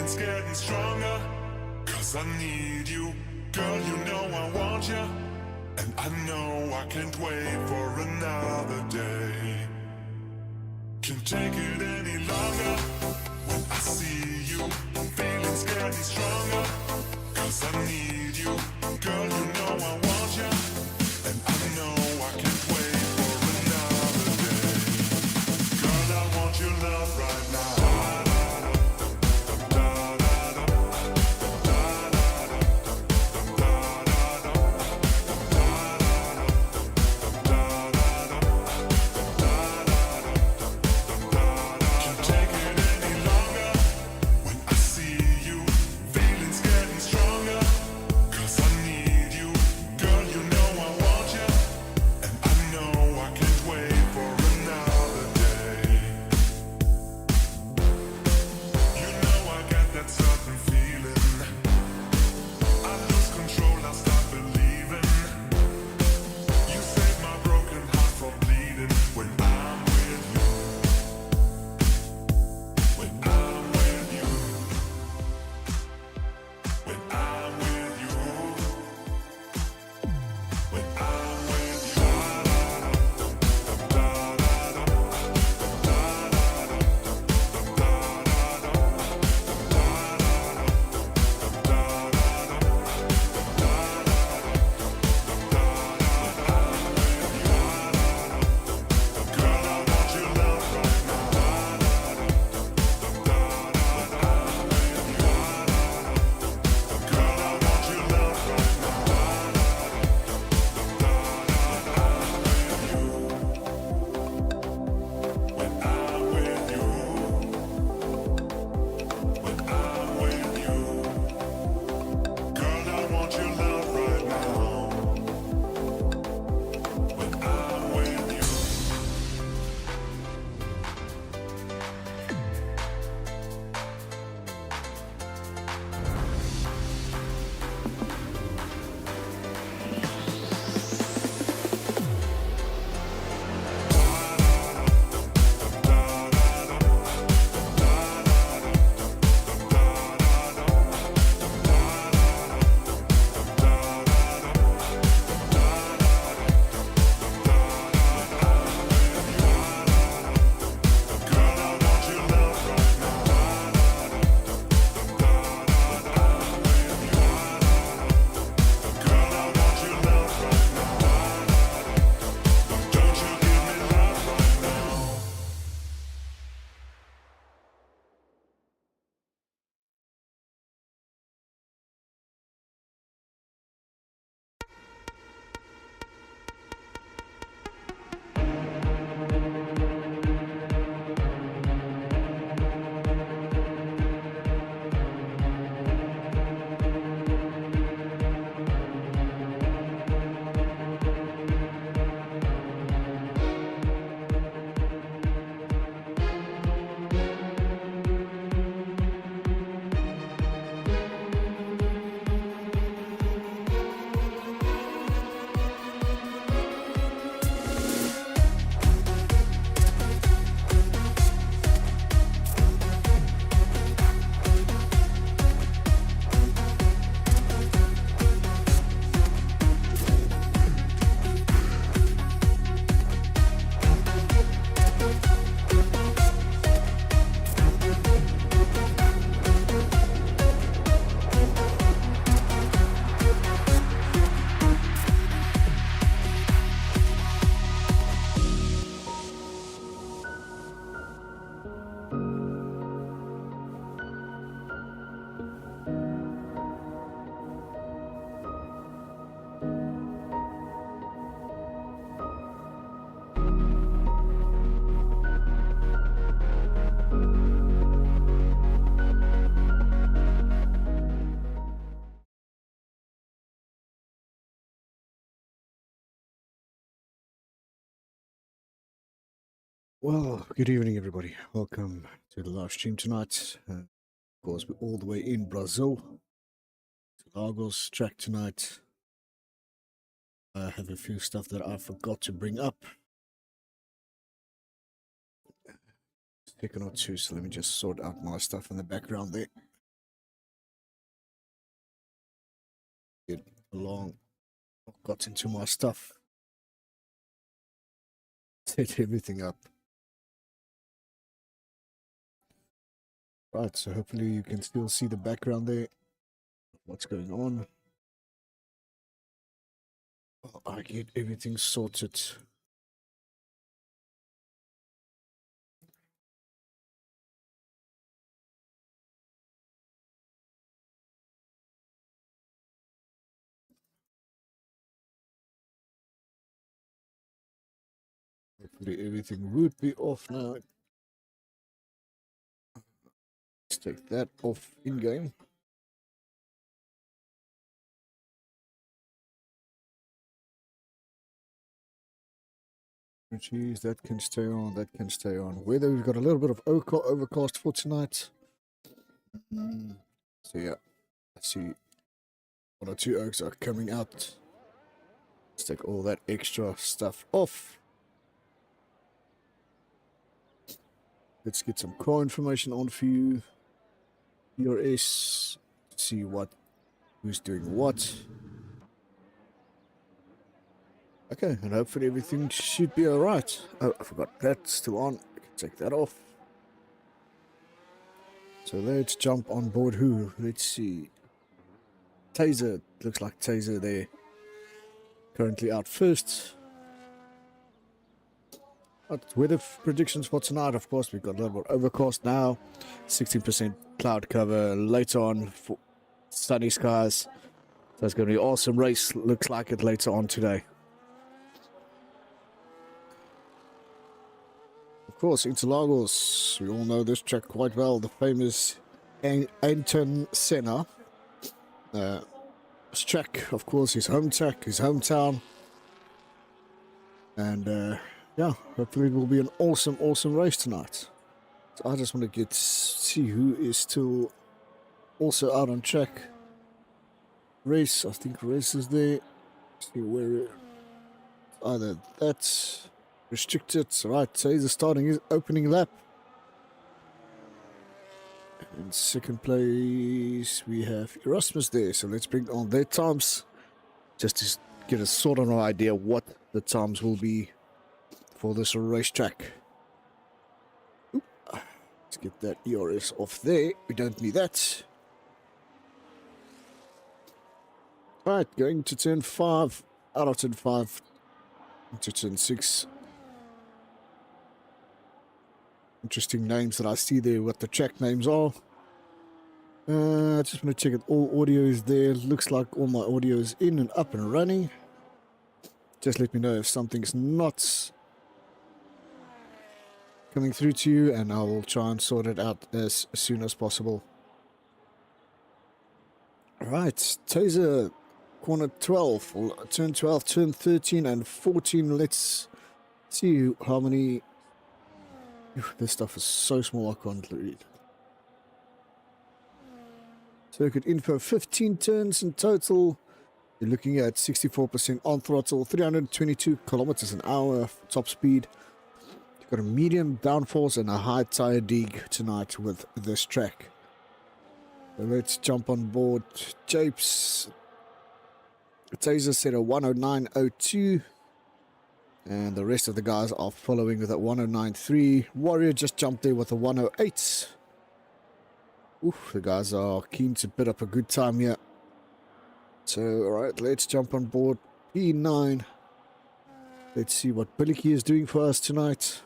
feeling scared and stronger, 'cause I need you. Girl, you know I want you, and I know I can't wait for another day. Can't take it any longer when I see you. Feeling scared and stronger, 'cause I need you. Girl, you know I want you, and I know I can't wait for another day. Girl, I want your love right now. Well, good evening, everybody. Welcome to the live stream tonight. Of course, we're all the way in Brazil. Lagos track tonight. I have a few stuff that I forgot to bring up. Second or two, so let me just sort out my stuff in the background there. along. Got into my stuff. Set everything up. Right, so hopefully you can still see the background there. What's going on? I get everything sorted. Hopefully everything would be off now. Let's take that off in game. Geez, that can stay on, that can stay on. Weather, we've got a little bit of overcast for tonight. So yeah, let's see. 1 or 2 oaks are coming out. Let's take all that extra stuff off. Let's get some car information on for you. ERS. See who's doing what. Okay, and hopefully everything should be alright. Oh, I forgot that's still on. I can take that off. So let's jump on board who? Let's see. Taser. Looks like Taser there. Currently out first. But weather predictions for tonight, of course, we've got a little bit overcast now. 60% cloud cover. Later on, for sunny skies. So it's going to be an awesome race. Looks like it later on today. Of course, Interlagos. We all know this track quite well. The famous Ayrton Senna. This track, of course, his home track, his hometown. And yeah, hopefully it will be an awesome race tonight. So I just want to see who is still also out on track. Race, I think Race is there. See where either that's restricted. Right, so he's starting his opening lap. In second place we have Erasmus there, so let's bring on their times just to get a sort of an idea what the times will be for this racetrack. Let's get that ERS off there. We don't need that. Right, going to turn 5, out of turn 5 into turn 6. Interesting names that I see there, what the track names are. I just want to check if all audio is there. Looks like all my audio is in and up and running. Just let me know if something's not coming through to you, and I will try and sort it out as soon as possible. Alright, Taser, corner 12, turn 12, turn 13 and 14. Let's see how many... This stuff is so small I can't read. Circuit info, 15 turns in total. You're looking at 64% on throttle, 322 kilometers an hour top speed. You've got a medium downforce and a high tire dig tonight with this track. So let's jump on board. Japes. Taser set a 109.02. And the rest of the guys are following with a 109.3. Warrior just jumped there with a 108. Oof, the guys are keen to put up a good time here. So, alright, let's jump on board P9. Let's see what Billicky is doing for us tonight.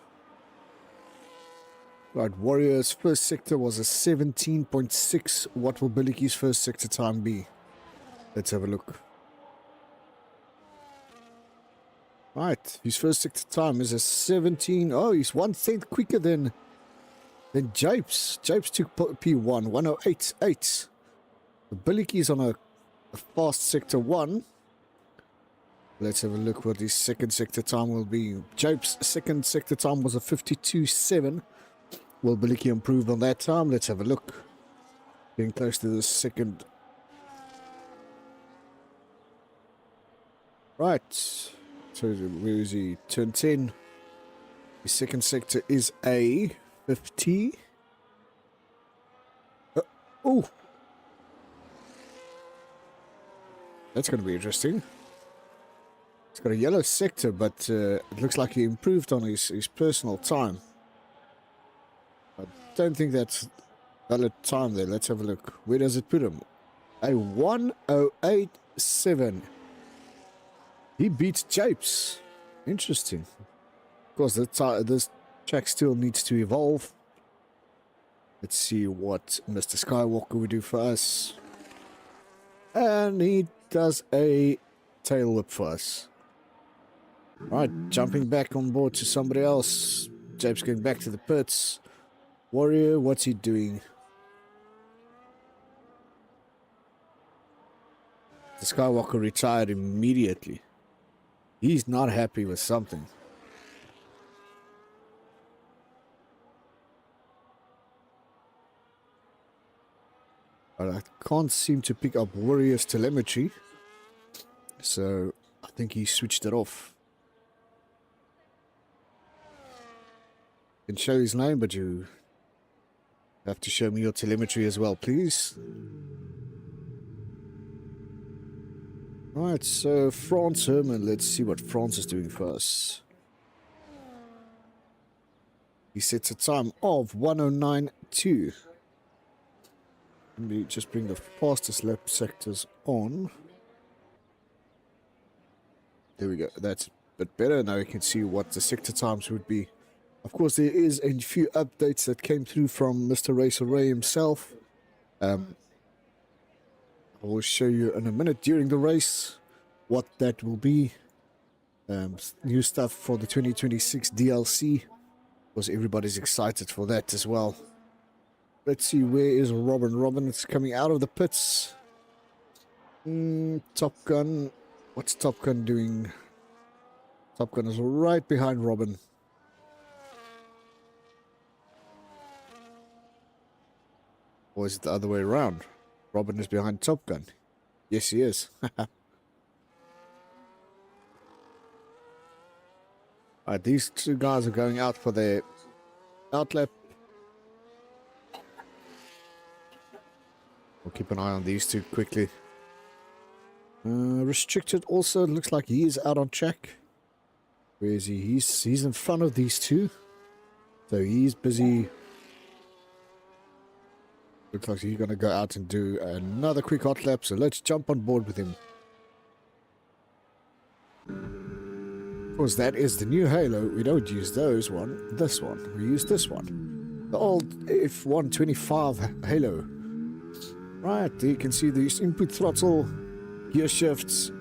Right, Warrior's first sector was a 17.6. What will Billicky's first sector time be? Let's have a look. Right, his first sector time is a 17. Oh, he's 1 cent quicker than Japes. Japes took P1, 108.8. Billicky's on a fast sector 1. Let's have a look what his second sector time will be. Japes' second sector time was a 52.7. Will Billicky improve on that time? Let's have a look. Getting close to the second. Right. So where is he? Turn 10. His second sector is a 50. Oh. That's going to be interesting. It's got a yellow sector, but it looks like he improved on his personal time. I don't think that's valid time there. Let's have a look. Where does it put him? A 1087. He beats Japes. Interesting. Of course, this track still needs to evolve. Let's see what Mr. Skywalker will do for us. And he does a tail whip for us. Right, jumping back on board to somebody else. Japes going back to the pits. Warrior, what's he doing? The Skywalker retired immediately. He's not happy with something. But I can't seem to pick up Warrior's telemetry. So I think he switched it off. Can show his name, but you have to show me your telemetry as well, please. Right, so France Herman, let's see what France is doing for us. He sets a time of 109.2. Let me just bring the fastest lap sectors on. There we go, that's a bit better. Now you can see what the sector times would be. Of course, there is a few updates that came through from Mr. Racer Ray himself. I will show you in a minute during the race what that will be. New stuff for the 2026 DLC. Because everybody's excited for that as well. Let's see, where is Robin? Robin is coming out of the pits. Top Gun. What's Top Gun doing? Top Gun is right behind Robin. Or is it the other way around? Robin is behind Top Gun. Yes, he is. Alright, these two guys are going out for their outlap. We'll keep an eye on these two quickly. Restricted also looks like he is out on track. Where is he? He's in front of these two. So he's busy. Looks like he's going to go out and do another quick hot lap. So let's jump on board with him. Of course, that is the new Halo. We don't use this one. We use this one. The old F125 Halo. Right, there you can see the input throttle, gear shifts,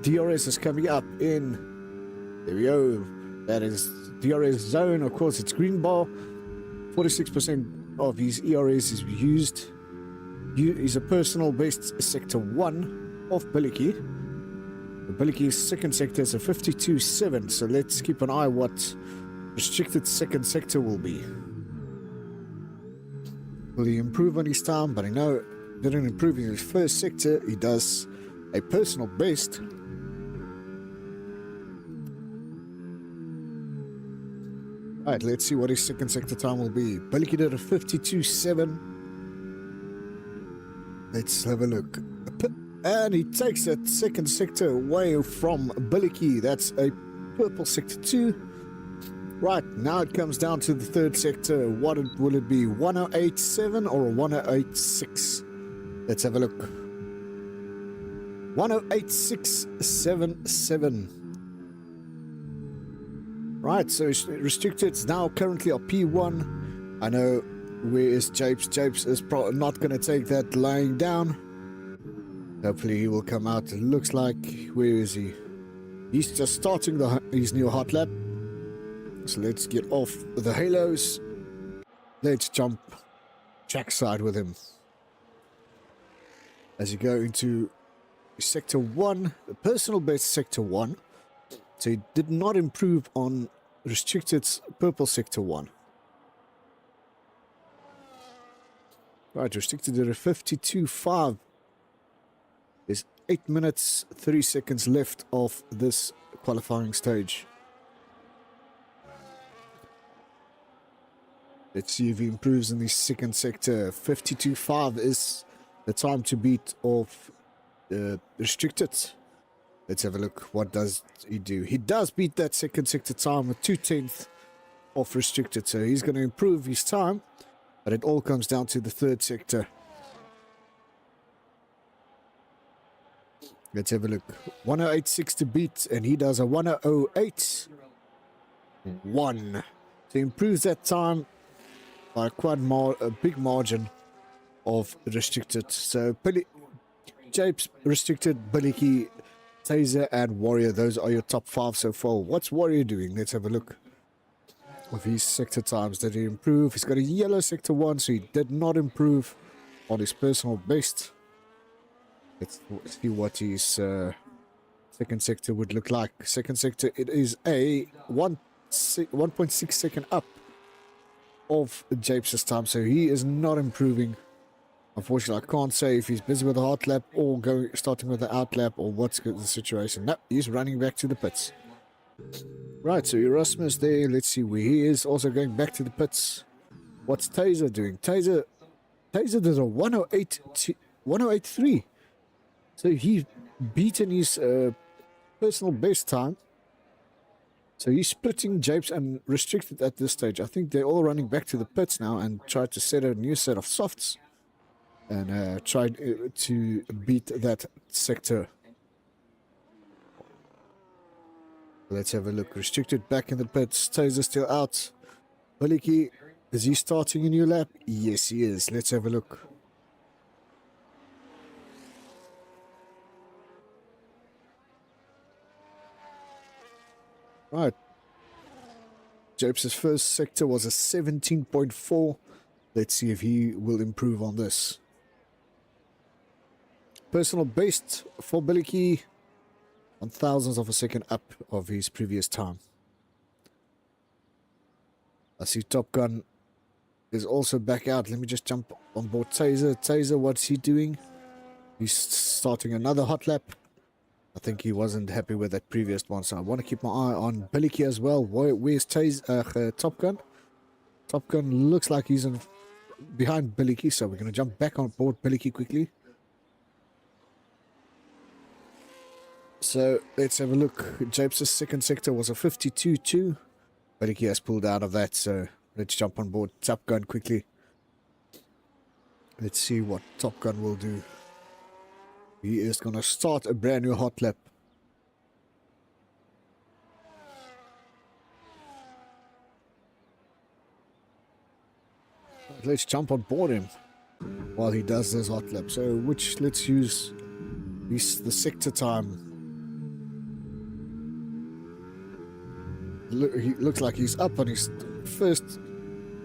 DRS is coming up in. There we go. That is DRS zone. Of course, it's green bar. 46% of his ERS is used. He's a personal best sector 1 of Biliki. The Biliki's second sector is a 52.7, so let's keep an eye what restricted second sector will be. Will he improve on his time? But I know didn't improve in his first sector. He does a personal best. Alright, let's see what his second sector time will be. Biliki did a 52.7. Let's have a look. And he takes that second sector away from Biliki. That's a purple sector 2. Right, now it comes down to the third sector. What will it be? 1087 or a 1086? Let's have a look. 108677. Right, so restricted. It's now currently a P1. I know, where is Japes? Japes is probably not going to take that lying down. Hopefully he will come out. It looks like, where is he? He's just starting his new hot lap. So let's get off the halos. Let's jump trackside with him. As you go into sector 1, the personal best sector 1. So he did not improve on restricted purple sector 1. Right, restricted at a 52.5. There's 8 minutes, 30 seconds left of this qualifying stage. Let's see if he improves in the second sector. 52.5 is the time to beat of restricted. Let's have a look. What does he do? He does beat that second sector time with 2/10 of restricted. So he's going to improve his time. But it all comes down to the third sector. Let's have a look. 108.6 to beat. And he does a 108.1. So he improves that time by quite a big margin of restricted. So Japes, restricted, Biliki, Taser and Warrior, those are your top 5 so far. What's Warrior doing? Let's have a look. Of his sector times, did he improve? He's got a yellow sector 1, so he did not improve on his personal best. Let's see what his second sector would look like. Second sector, it is a 1.6 second up of Japes' time, so he is not improving. Unfortunately, I can't say if he's busy with the hot lap or starting with the out lap or what's the situation. No, he's running back to the pits. Right, so Erasmus there. Let's see where he is. Also going back to the pits. What's Taser doing? Taser did a 108.3. So he's beaten his personal best time. So he's splitting Japes and restricted at this stage. I think they're all running back to the pits now and try to set a new set of softs. And try to beat that sector. Let's have a look. Restricted back in the pits. Taser still out. Biliki, is he starting a new lap? Yes, he is. Let's have a look. Right. Japes' first sector was a 17.4. Let's see if he will improve on this. Personal best for Biliki, 1,000th of a second up of his previous time. I see Top Gun is also back out. Let me just jump on board Taser. Taser, what's he doing? He's starting another hot lap. I think he wasn't happy with that previous one, so I want to keep my eye on Biliki as well. Where's Top Gun? Top Gun looks like he's behind Biliki, so we're going to jump back on board Biliki quickly. So let's have a look. Japes' second sector was a 52.2. Biliki has pulled out of that, so let's jump on board Top Gun quickly. Let's see what Top Gun will do. He is going to start a brand new hot lap. Let's jump on board him while he does this hot lap. So let's use the sector time. He looks like he's up on his first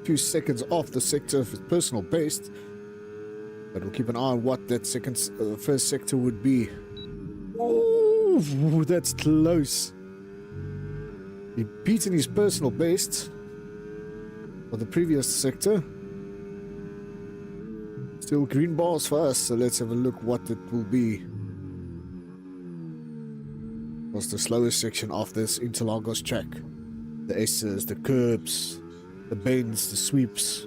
few seconds off the sector of his personal best. But we'll keep an eye on what that first sector would be. Oh, that's close. He beaten his personal best for the previous sector. Still green bars for us, so let's have a look what it will be. Was the slowest section of this Interlagos track. The S's, the curbs, the bends, the sweeps.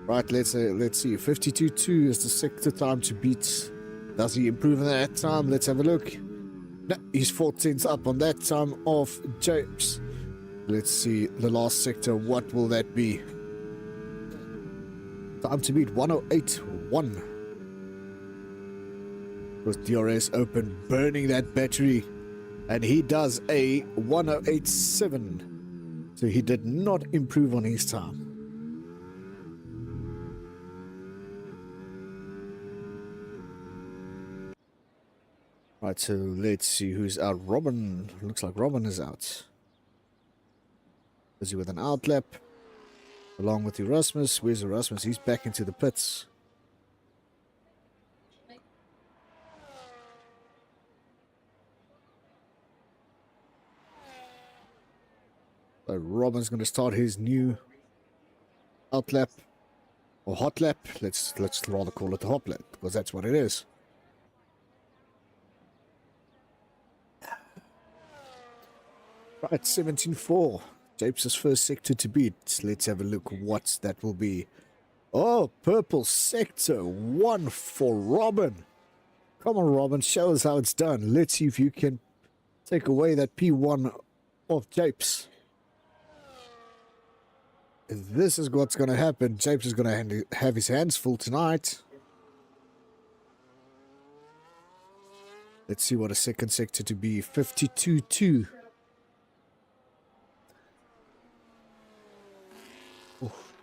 Right, let's see. 52.2 is the sector time to beat. Does he improve on that time? Let's have a look. No, he's 14th up on that time of Japes. Let's see the last sector. What will that be? Time to beat 108.1. With DRS open, burning that battery. And he does a 108.7. So he did not improve on his time. Right, so let's see who's out. Robin. Looks like Robin is out. Busy with an out lap. Along with Erasmus. Where's Erasmus? He's back into the pits. So Robin's going to start his new out lap. Or hot lap. Let's rather call it a hot lap. Because that's what it is. Right, 17.4. Japes' first sector to beat. Let's have a look what that will be. Oh, purple sector. 1 for Robin. Come on, Robin. Show us how it's done. Let's see if you can take away that P1 of Japes. If this is what's going to happen, Japes is going to have his hands full tonight. Let's see what a second sector to be. 52-2.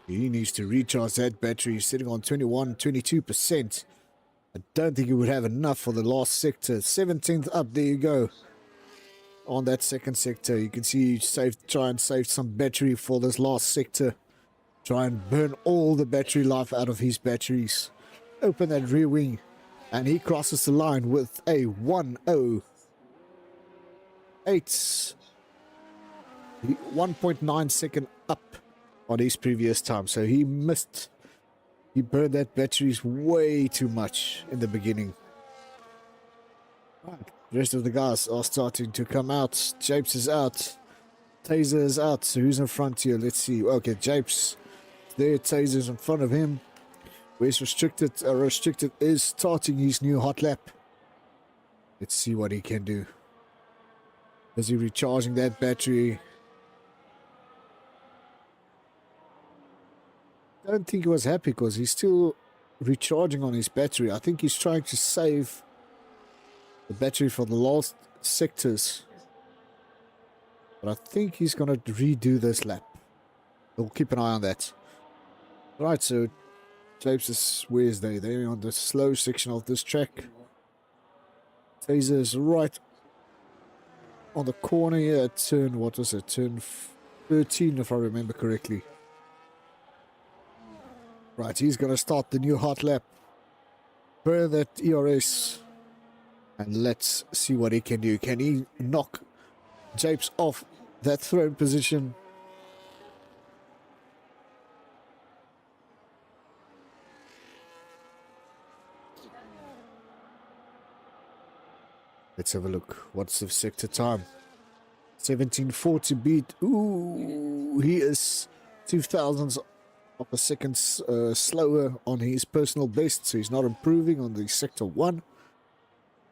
He needs to recharge that battery. He's sitting on 22%. I don't think he would have enough for the last sector. 17th up, there you go. On that second sector, you can see he try and save some battery for this last sector. Try and burn all the battery life out of his batteries. Open that rear wing. And he crosses the line with a 108. 1.9 second up on his previous time. So he missed. He burned that batteries way too much in the beginning. Right. The rest of the guys are starting to come out. Japes is out. Taser is out. So who's in front here? Let's see. Okay, Japes there. Taser's in front of him. Where's Restricted? Restricted is starting his new hot lap. Let's see what he can do. Is he recharging that battery? I don't think he was happy because he's still recharging on his battery. I think he's trying to save the battery for the last sectors. But I think he's going to redo this lap. We'll keep an eye on that. Right, so Japes is, where is they? They're on the slow section of this track. Taser is right on the corner here at turn, what was it? Turn 13 if I remember correctly. Right, he's going to start the new hot lap. Burn that ERS. And let's see what he can do. Can he knock Japes off that throne position? Let's have a look. What's the sector time? 17.4 to beat. Ooh, he is 2,000ths of a second slower on his personal best, so he's not improving on the sector 1.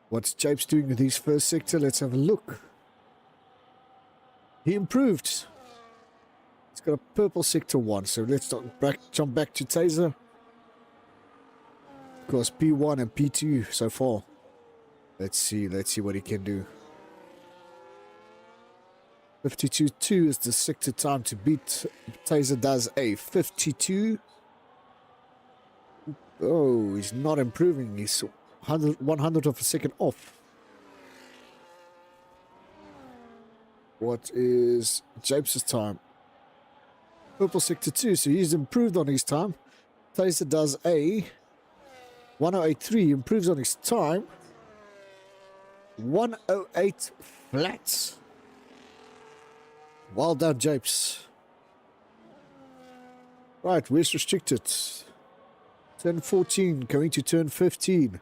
What's Japes doing with his first sector? Let's have a look. He improved. He's got a purple sector 1, so let's jump back to Taser. Of course, P1 and P2 so far. Let's see what he can do. 52.2 is the sector time to beat. Taser does a 52. Oh, he's not improving. He's 100th of a second off. What is Japes' time? Purple sector 2, so he's improved on his time. Taser does a 108.3, improves on his time. 108 flats. Well done, Japes. Right, where's Restricted? Turn 14, going to turn 15.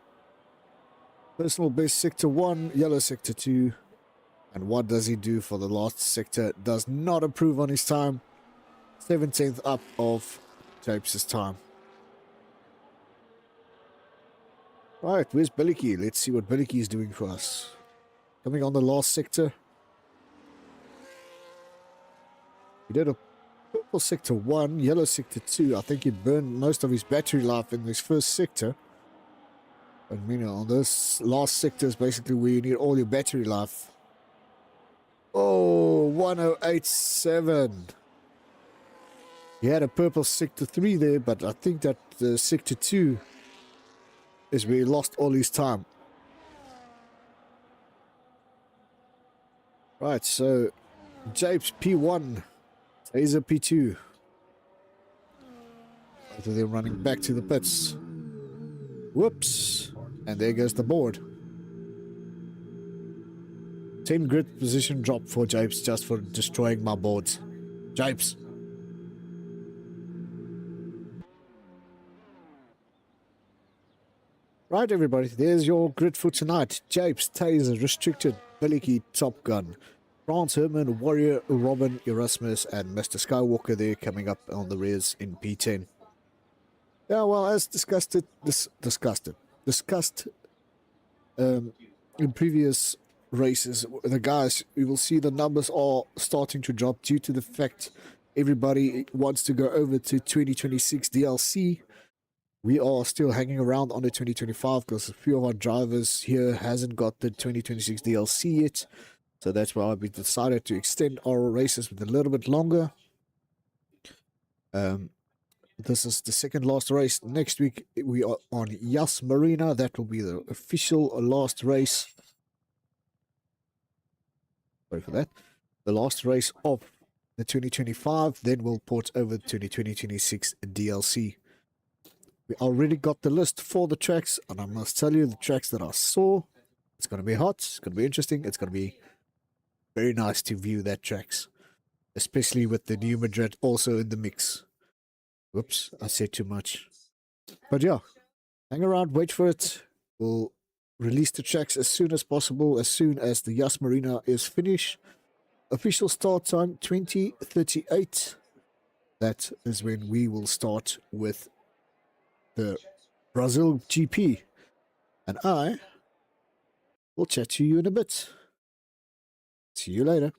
Personal best sector 1, yellow sector 2. And what does he do for the last sector? Does not improve on his time. 17th up of Japes' time. Right, where's Billicky? Let's see what Billicky is doing for us. Coming on the last sector. He did a purple sector 1, yellow sector 2. I think he burned most of his battery life in this first sector. But on this last sector is basically where you need all your battery life. Oh, 108.7. He had a purple sector 3 there, but I think that the sector 2 is where he lost all his time. Right, so Japes P1, Taser P2. Both of them running back to the pits. Whoops. And there goes the board. 10 grid position drop for Japes just for destroying my boards. Japes. Right, everybody, there's your grid for tonight. Japes, Taser, Restricted, Billicky, Top Gun, France, Herman, Warrior, Robin, Erasmus, and Mr. Skywalker there coming up on the rears in P10. Yeah, well, as discussed um, in previous races, the guys, you will see the numbers are starting to drop due to the fact everybody wants to go over to 2026 DLC. We are still hanging around on the 2025 because a few of our drivers here hasn't got the 2026 DLC yet. So that's why we decided to extend our races with a little bit longer. This is the second last race. Next week we are on Yas Marina. That will be the official last race. Sorry for that. The last race of the 2025. Then we'll port over to the 2026 DLC. We already got the list for the tracks, and I must tell you, the tracks that I saw, it's going to be hot, it's going to be interesting, it's going to be very nice to view that tracks, especially with the new Madrid also in the mix. Whoops, I said too much. But yeah, hang around, wait for it. We'll release the tracks as soon as possible, as soon as the Yas Marina is finished. Official start time 2038. That is when we will start with the Brazil GP. And I will chat to you in a bit. See you later.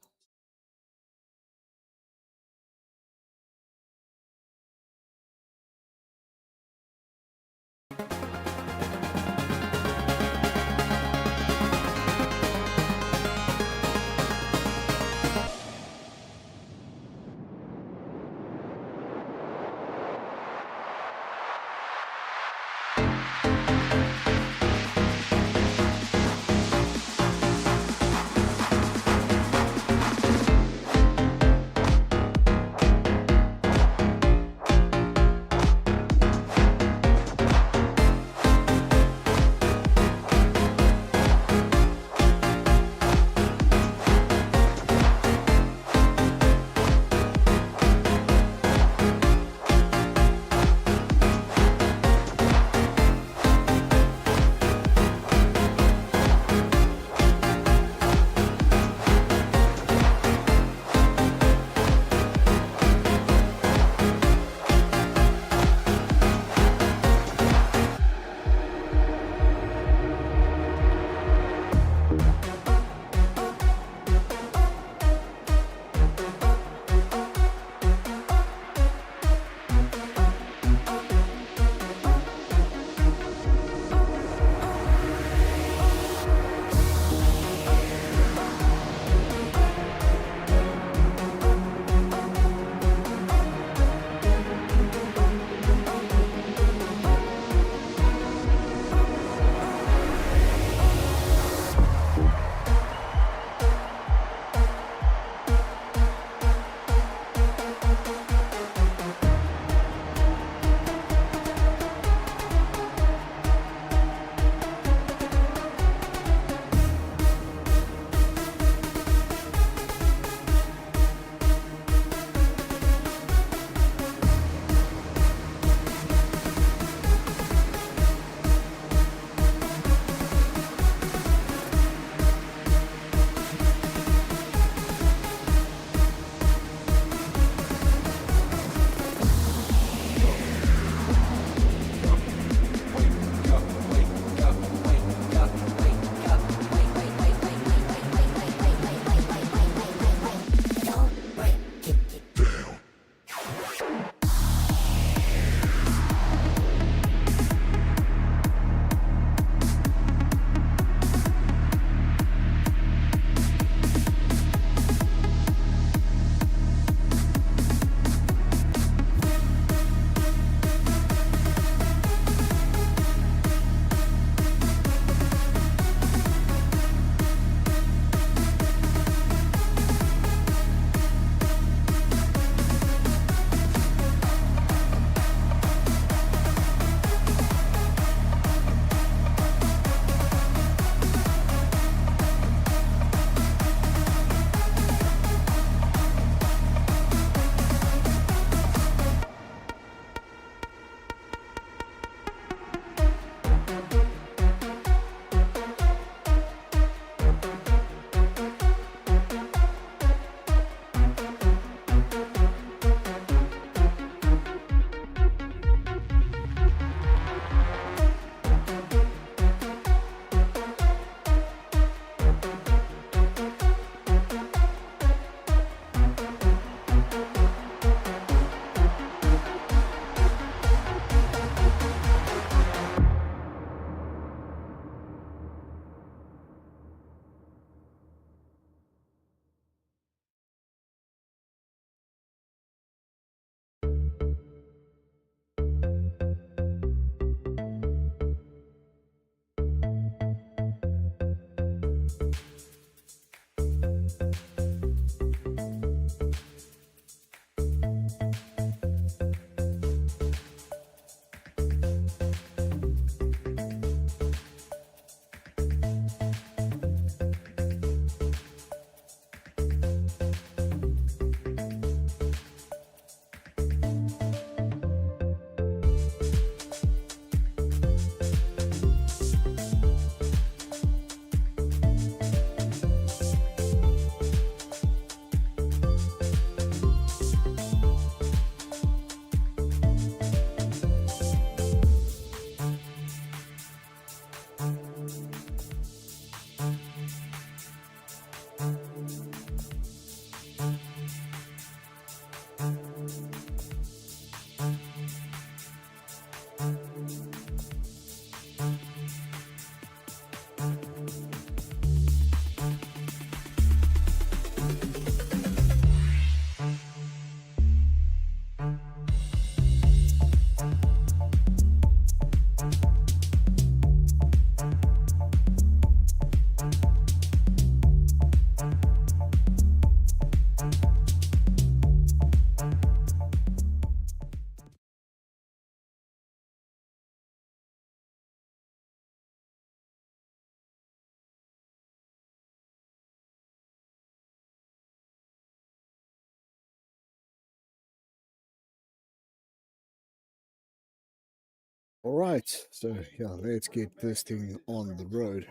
All right, so yeah, let's get this thing on the road.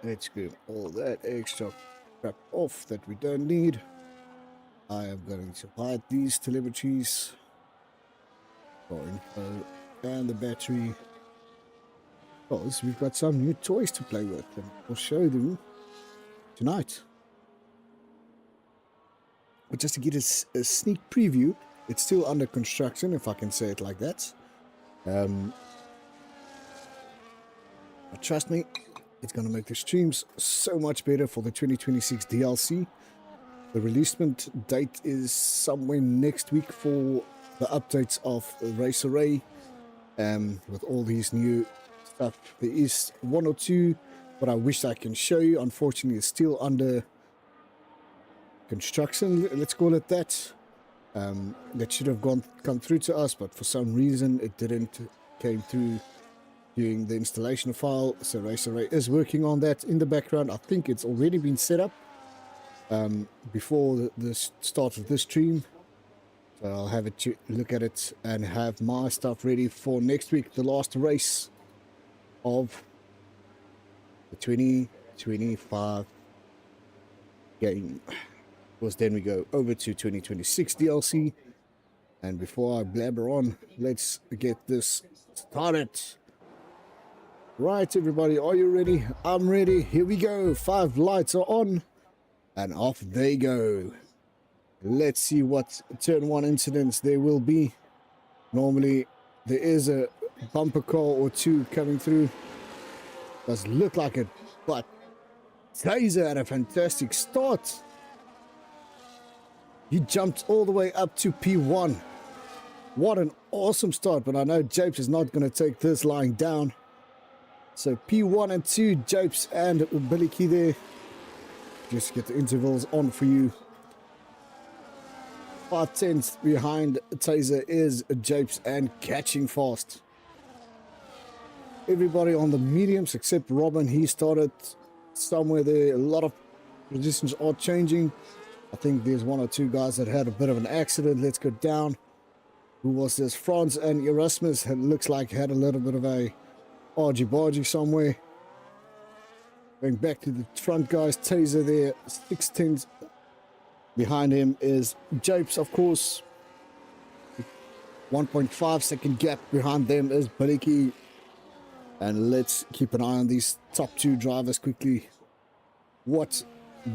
Let's get all that extra crap off that we don't need. I am going to hide these telemetries for info and the battery, because we've got some new toys to play with, and we'll show them tonight. But just to get a sneak preview, it's still under construction, if I can say it like that. But trust me, it's going to make the streams so much better for the 2026 DLC. The releasement date is somewhere next week for the updates of Race Array. With all these new stuff, there is one or two what I wish I can show you. Unfortunately, it's still under construction, let's call it that. That should have come through to us, but for some reason it didn't came through during the installation file. So Race Array is working on that in the background. I think it's already been set up before the start of this stream. So I'll have a look at it and have my stuff ready for next week, the last race of the 2025 game. Because then we go over to 2026 DLC. And before I blabber on, let's get this started. Right, everybody, are you ready? I'm ready. Here we go. 5 lights are on, and off they go. Let's see what turn 1 incidents there will be. Normally, there is a bumper car or two coming through. Does look like it, but Taser had a fantastic start. He jumped all the way up to P1. What an awesome start, but I know Japes is not going to take this lying down. So P1 and 2, Japes and Billy Key there. Just get the intervals on for you. 5 tenths behind Taser is Japes and catching fast. Everybody on the mediums except Robin, he started somewhere there. A lot of positions are changing. I think there's 1 or 2 guys that had a bit of an accident. Let's go down. Who was this? Franz and Erasmus looks like had a little bit of a argy-bargy somewhere. Going back to the front guys, Taser there, 6 tenths. Behind him is Japes, of course. 1.5 second gap behind them is Bariki. And let's keep an eye on these top 2 drivers quickly. What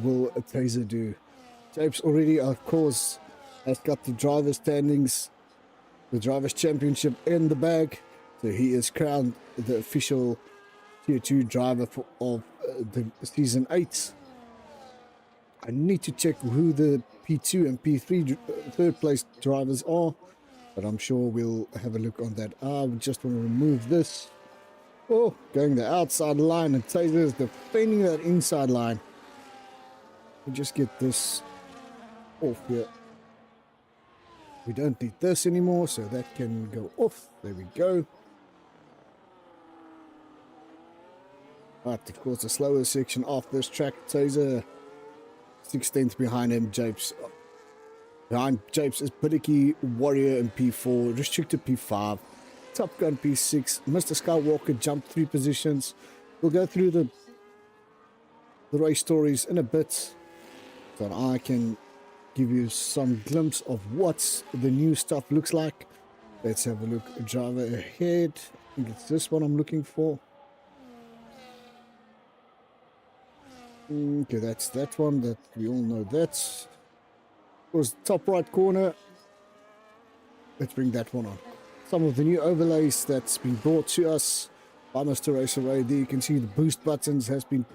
will Taser do? Japes already, of course, has got the driver standings, the drivers championship in the bag. So he is crowned the official tier 2 driver of the season 8. I need to check who the P2 and P3 third place drivers are, but I'm sure we'll have a look on that. I just want to remove this. Oh, going the outside line, and Taser is defending that inside line. We'll just get this off here. We don't need this anymore, so that can go off. There we go. Right, of course, the slower section off this track. Taser 6 tenths behind him. Japes. Behind Japes is Piddicky, Warrior in P4, Restricted P5, Top Gun P6. Mr. Skywalker jumped 3 positions. We'll go through the race stories in a bit, so that I can give you some glimpse of what the new stuff looks like. Let's have a look. Driver ahead. I think it's this one I'm looking for. Okay, that's that one that we all know. That was top right corner. Let's bring that one on. Some of the new overlays that's been brought to us by Mr. Race Array. There you can see the boost buttons has been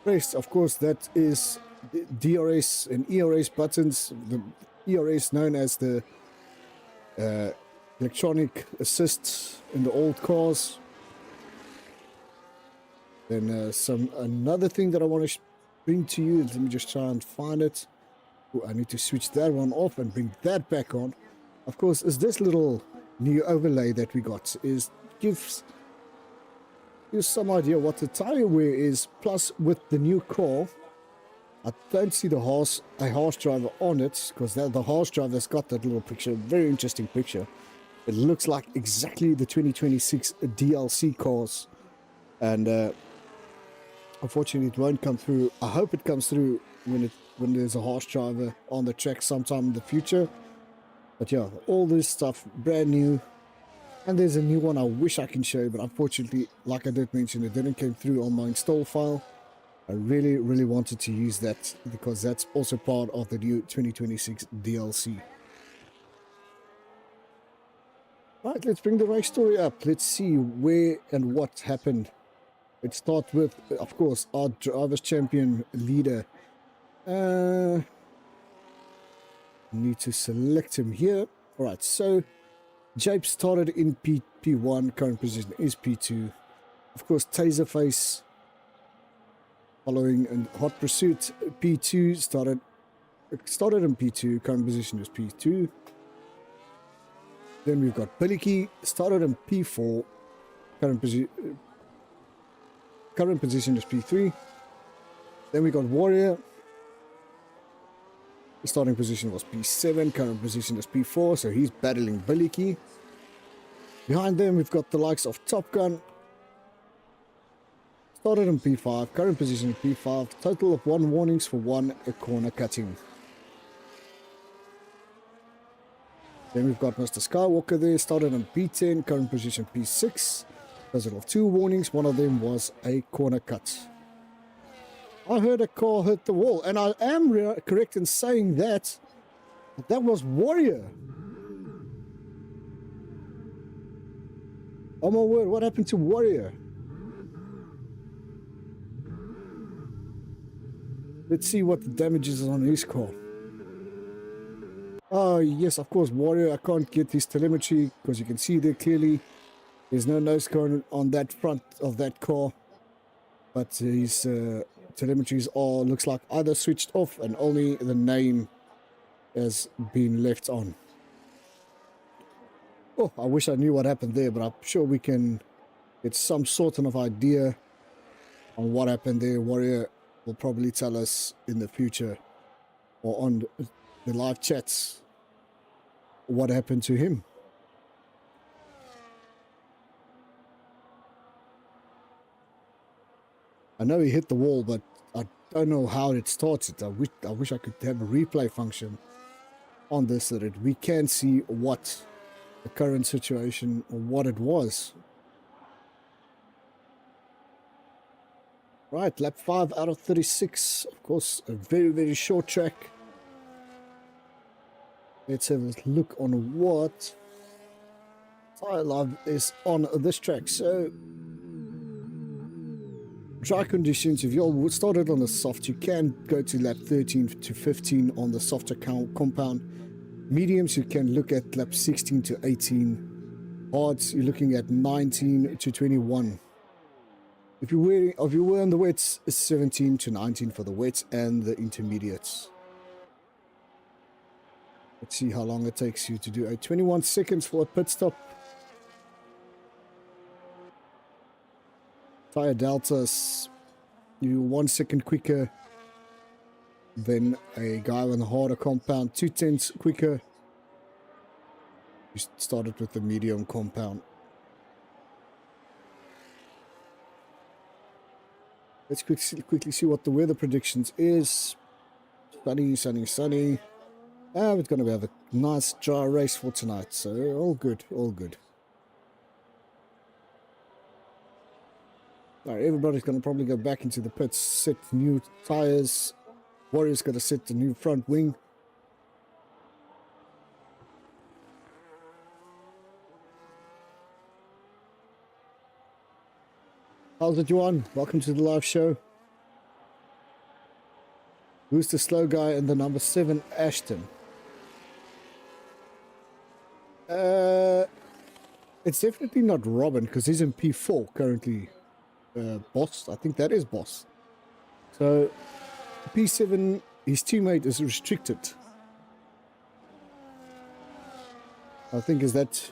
pressed. Of course, that is the DRS and ERS buttons. The ERS known as the electronic assist in the old cars. Then another thing that I want to bring to you. Let me just try and find it. Ooh, I need to switch that one off and bring that back on. Of course, is this little new overlay that we got gives you some idea what the tire wear is. Plus, with the new car, I don't see a horse driver on it, because the horse driver's got that little picture, very interesting picture. It looks like exactly the 2026 DLC cars, and unfortunately it won't come through. I hope it comes through when there's a horse driver on the track sometime in the future. But yeah, all this stuff brand new, and there's a new one I wish I can show you, but unfortunately, like I did mention, it didn't come through on my install file. I really wanted to use that because that's also part of the new 2026 DLC. Right, let's bring the race story up. Let's see where and what happened. Let's start with, of course, our drivers champion leader. Need to select him here. Alright, so Jape started in P1, current position is P2. Of course, Taserface following in Hot Pursuit, P2, started in P2, current position is P2. Then we've got Billicky, started in P4, current position is P3. Then we got Warrior, the starting position was P7, current position is P4, so he's battling Billicky. Behind them we've got the likes of Top Gun, started in P5, current position is P5, total of 1 warnings for 1 corner cutting. Then we've got Mr. Skywalker there, started in P10, current position P6, total of 2 warnings, one of them was a corner cut. I heard a car hit the wall, and I am correct in saying that was Warrior. Oh my word, what happened to Warrior? Let's see what the damage is on his car. Oh yes, of course, Warrior. I can't get his telemetry because you can see there clearly there's no nose cone on that front of that car, but his telemetries are, looks like, either switched off and only the name has been left on. Oh, I wish I knew what happened there, but I'm sure we can get some sort of idea on what happened there. Warrior will probably tell us in the future or on the live chats what happened to him. I know he hit the wall, but I don't know how it started. I wish I could have a replay function on this so that we can see what the current situation or what it was. Right, lap 5 out of 36. Of course, a very short track. Let's have a look on what tire life is on this track. So, dry conditions, if you started on the soft, you can go to lap 13 to 15 on the softer compound. Mediums, you can look at lap 16 to 18. Hards, you're looking at 19 to 21. If you were on the wets, it's 17 to 19 for the wets and the intermediates. Let's see how long it takes you to do a 21 seconds for a pit stop. Tire deltas, you 1 second quicker than a guy on the harder compound, 2/10 quicker. You started with the medium compound. Let's quickly see what the weather predictions is. Sunny. We're going to have a nice dry race for tonight, so all good. Alright, everybody's going to probably go back into the pits, set new tires. Warrior's going to set the new front wing. How's it, Juan? Welcome to the live show. Who's the slow guy in the number 7, Ashton? It's definitely not Robin, because he's in P4 currently. Boss, I think that is Boss. So, P7, his teammate is restricted. I think is that...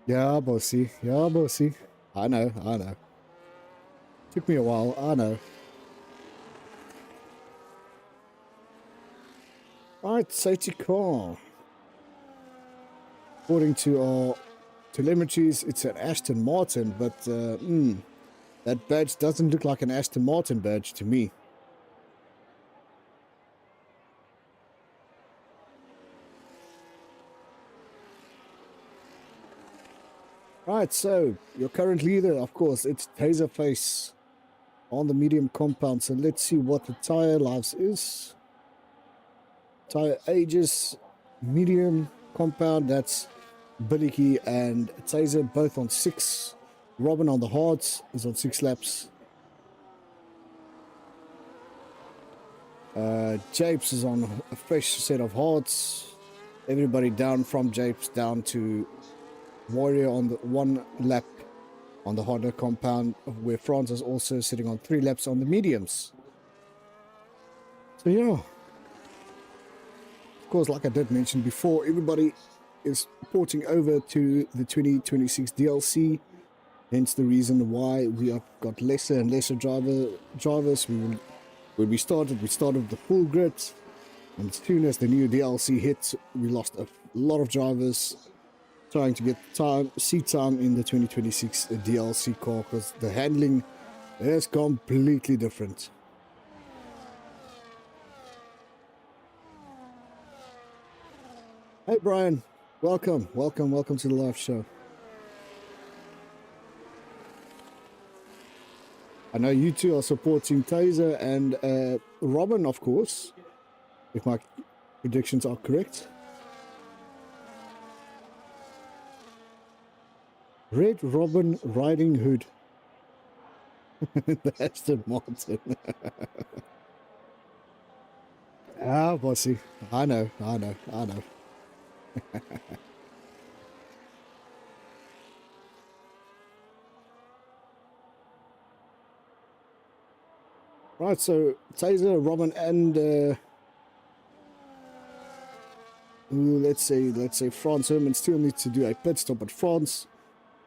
Yeah, bossy. I know. Took me a while, I know. Right, safety car. According to our telemetries, it's an Aston Martin, but that badge doesn't look like an Aston Martin badge to me. Right, so your current leader, of course, it's Taserface on the medium compound. So let's see what the tire lives is. Tire ages, medium compound, that's Billicky and Taser both on 6. Robin on the hards is on 6 laps. Japes is on a fresh set of hards. Everybody down from Japes down to Warrior on the 1 lap on the harder compound, where France is also sitting on 3 laps on the mediums. So yeah, of course, like I did mention before, everybody is porting over to the 2026 DLC, hence the reason why we have got lesser and lesser drivers. When we started with the full grid, and as soon as the new DLC hit, we lost a lot of drivers trying to get seat time in the 2026 DLC car, because the handling is completely different. Hey Brian, welcome to the live show. I know you two are supporting Taser and Robin, of course, if my predictions are correct. Red Robin Riding Hood. That's the Martin. Ah, bossy. I know. Right, so Taser, Robin, and let's say France Herman still needs to do a pit stop, but France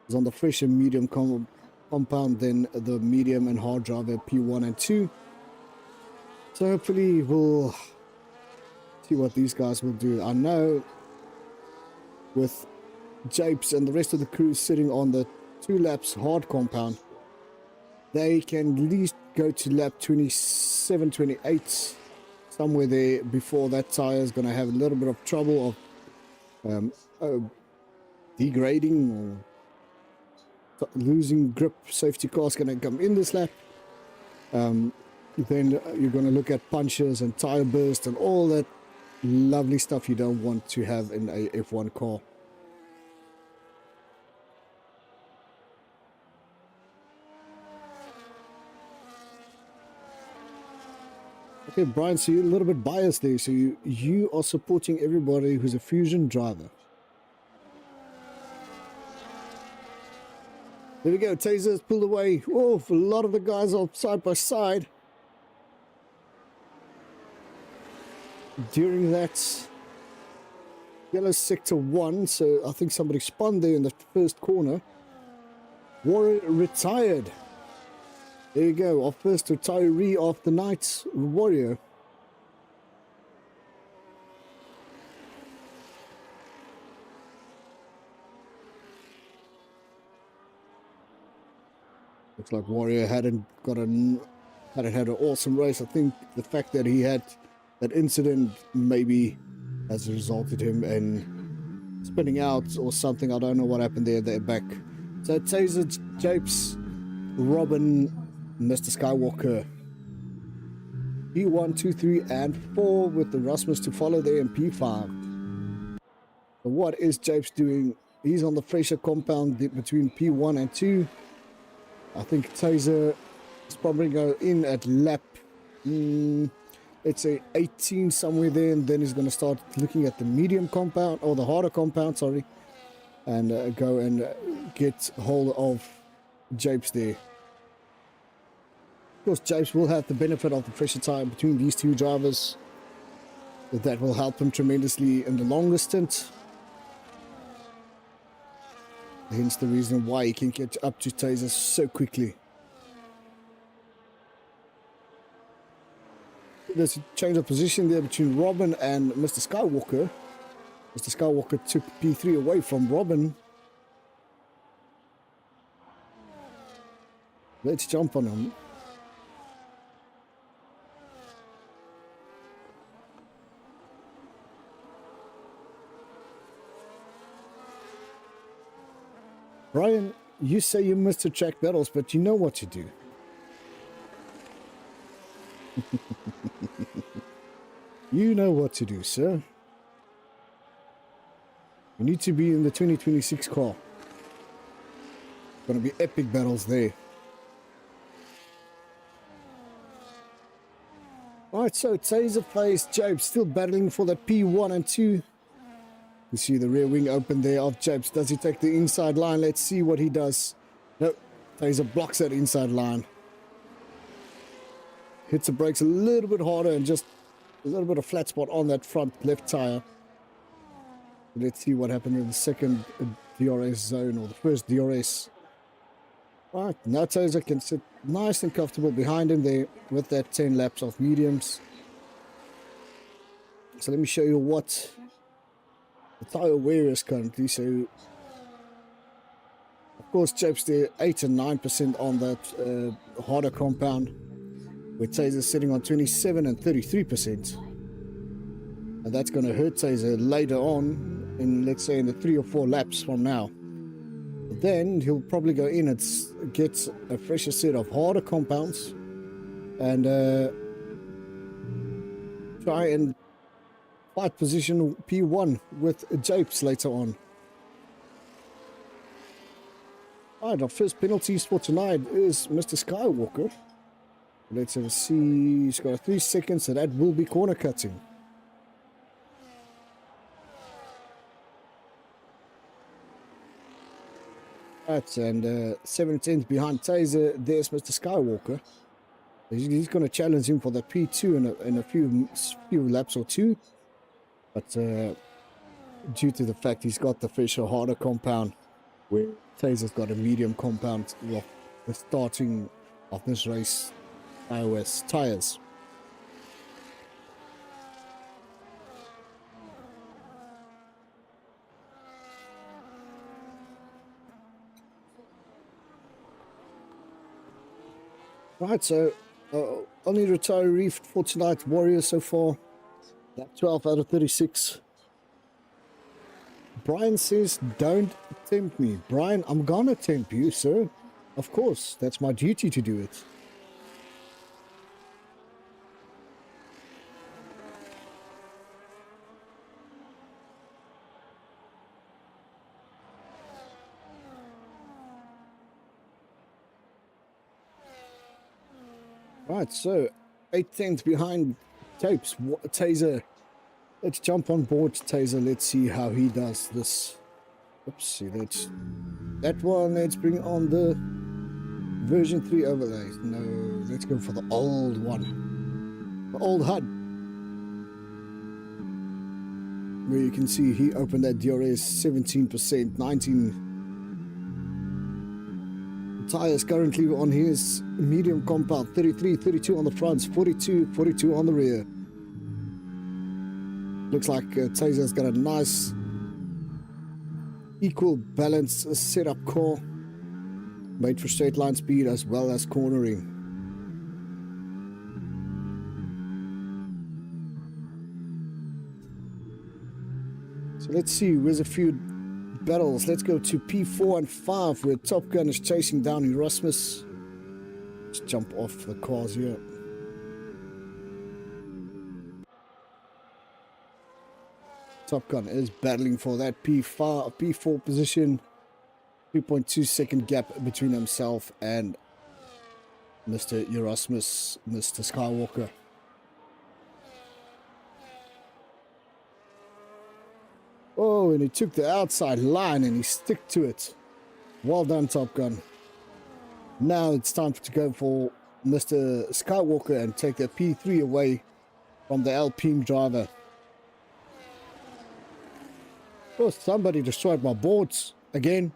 is on the fresh and medium compound than the medium and hard driver P1 and 2. So hopefully we'll see what these guys will do. I know with Japes and the rest of the crew sitting on the 2 laps hard compound, they can at least go to lap 27, 28, somewhere there, before that tire is going to have a little bit of trouble of degrading or losing grip. Safety car is going to come in this lap. Then you're going to look at punches and tire burst and all that lovely stuff you don't want to have in a F1 car. Okay, Brian, so you're a little bit biased there. So you are supporting everybody who's a Fusion driver. There we go, Taser's pulled away. Oh, a lot of the guys are side by side. During that yellow sector 1, so I think somebody spun there in the first corner. Warrior retired. There you go, our first retiree of the night, Warrior. Looks like Warrior hadn't had an awesome race. I think the fact that he had that incident maybe has resulted him in spinning out or something. I don't know what happened there. They're back. So Taser, Japes, Robin, Mr. Skywalker, P1, 2, 3, and 4 with the Rasmus to follow there in P5. So what is Japes doing? He's on the fresher compound between P1 and 2. I think Taser is probably going in at lap, let's say 18, somewhere there, and then he's going to start looking at the medium compound, or the harder compound, sorry, and go and get hold of Japes there. Of course, Japes will have the benefit of the fresher tire between these two drivers. That will help him tremendously in the longer stint. Hence the reason why he can get up to Taser so quickly. there's a change of position there between Robin and Mr. Skywalker. Mr. Skywalker took P3 away from Robin. Let's jump on him. Brian, you say you missed the track battles, but you know what to do. You know what to do, sir. You need to be in the 2026 car. Gonna be epic battles there. Alright, so Taserface Japes still battling for that P1 and 2. You see the rear wing open there of Japes. Does he take the inside line? Let's see what he does. No, Taser blocks that inside line. Hits the brakes a little bit harder and just a little bit of flat spot on that front left tire. Let's see what happened in the second DRS zone, or the first DRS. Right, now Taser can sit nice and comfortable behind him there with that 10 laps of mediums. So let me show you what the tire wear is currently. So, of course, Japes there 8 and 9% on that harder compound, with Taser sitting on 27 and 33%. And that's going to hurt Taser later on, in, let's say, in the 3 or 4 laps from now. Then he'll probably go in and get a fresher set of harder compounds and try and fight position P1 with Japes later on. Alright, our first penalties for tonight is Mr. Skywalker. Let's have a see. He's got 3 seconds, so that will be corner cutting. Right, and 7/10 behind Taser. There's Mr. Skywalker. He's going to challenge him for the P2 in a few laps or two. But due to the fact he's got the fresher, harder compound, where Taser's got a medium compound, well, the starting of this race, iOS tires. Right, so only retiree for tonight, Warrior so far. Lap 12 out of 36. Brian says, don't tempt me. Brian, I'm gonna tempt you, sir. Of course, that's my duty to do it. Right, so 8/10 behind Japes. Taser. Let's jump on board Taser. Let's see how he does this. Oopsie, that one. Let's bring on the version 3 overlay. No, let's go for the old one. The old HUD. Where you can see he opened that DRS 17%, 19. Tires currently on his medium compound, 33, 32 on the fronts, 42, 42 on the rear. Looks like Taser's got a nice equal balance setup car, made for straight line speed as well as cornering. So let's see, where's a few battles. Let's go to P4 and 5, where Top Gun is chasing down Erasmus. Let's jump off the cars here. Top Gun is battling for that P4 position. 3.2 second gap between himself and Mr. Erasmus, Mr. Skywalker. Oh, and he took the outside line and he stuck to it. Well done, Top Gun. Now it's time to go for Mr. Skywalker and take the P3 away from the Alpine driver. Oh, somebody destroyed my boards again.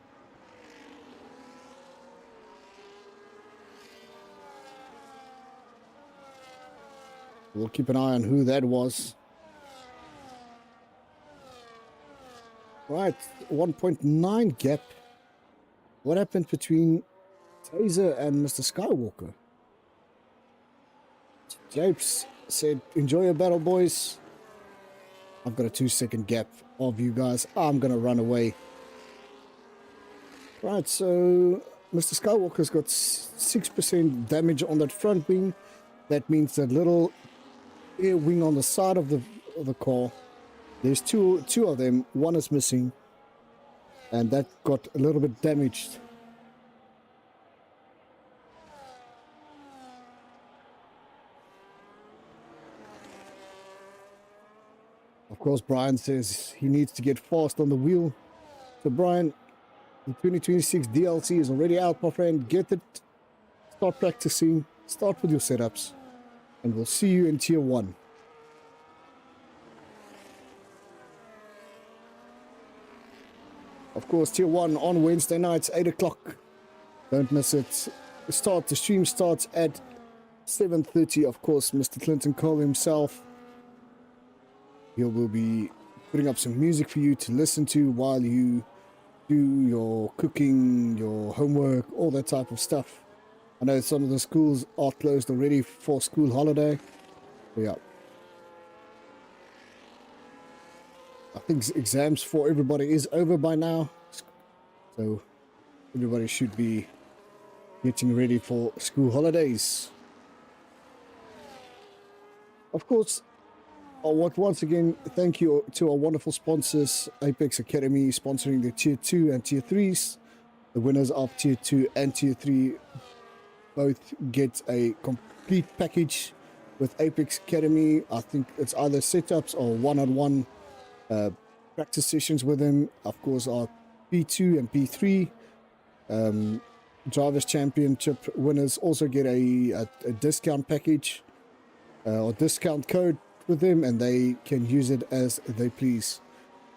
We'll keep an eye on who that was. Right, 1.9 gap. What happened between Taser and Mr. Skywalker? Japes said, enjoy your battle, boys. I've got a 2-second gap of you guys. I'm going to run away. Right, so Mr. Skywalker's got 6% damage on that front wing. That means that little air wing on the side of the car. There's two of them. One is missing. And that got a little bit damaged. Of course, Brian says he needs to get fast on the wheel. So Brian, the 2026 DLC is already out, my friend. Get it. Start practicing. Start with your setups. And we'll see you in Tier 1. Of course, Tier 1 on Wednesday nights, 8 o'clock. Don't miss it. The stream starts at 7:30. Of course, Mr. Clinton Cole himself. He will be putting up some music for you to listen to while you do your cooking, your homework, all that type of stuff. I know some of the schools are closed already for school holiday. But yeah. I think exams for everybody is over by now. So everybody should be getting ready for school holidays. Of course, I want once again thank you to our wonderful sponsors, Apex Academy, sponsoring the Tier 2 and Tier 3s. The winners of Tier 2 and Tier 3 both get a complete package with Apex Academy. I think it's either setups or one-on-one practice sessions with them. Of course, our P2 and P3 Drivers Championship winners also get a discount package or discount code with them, and they can use it as they please.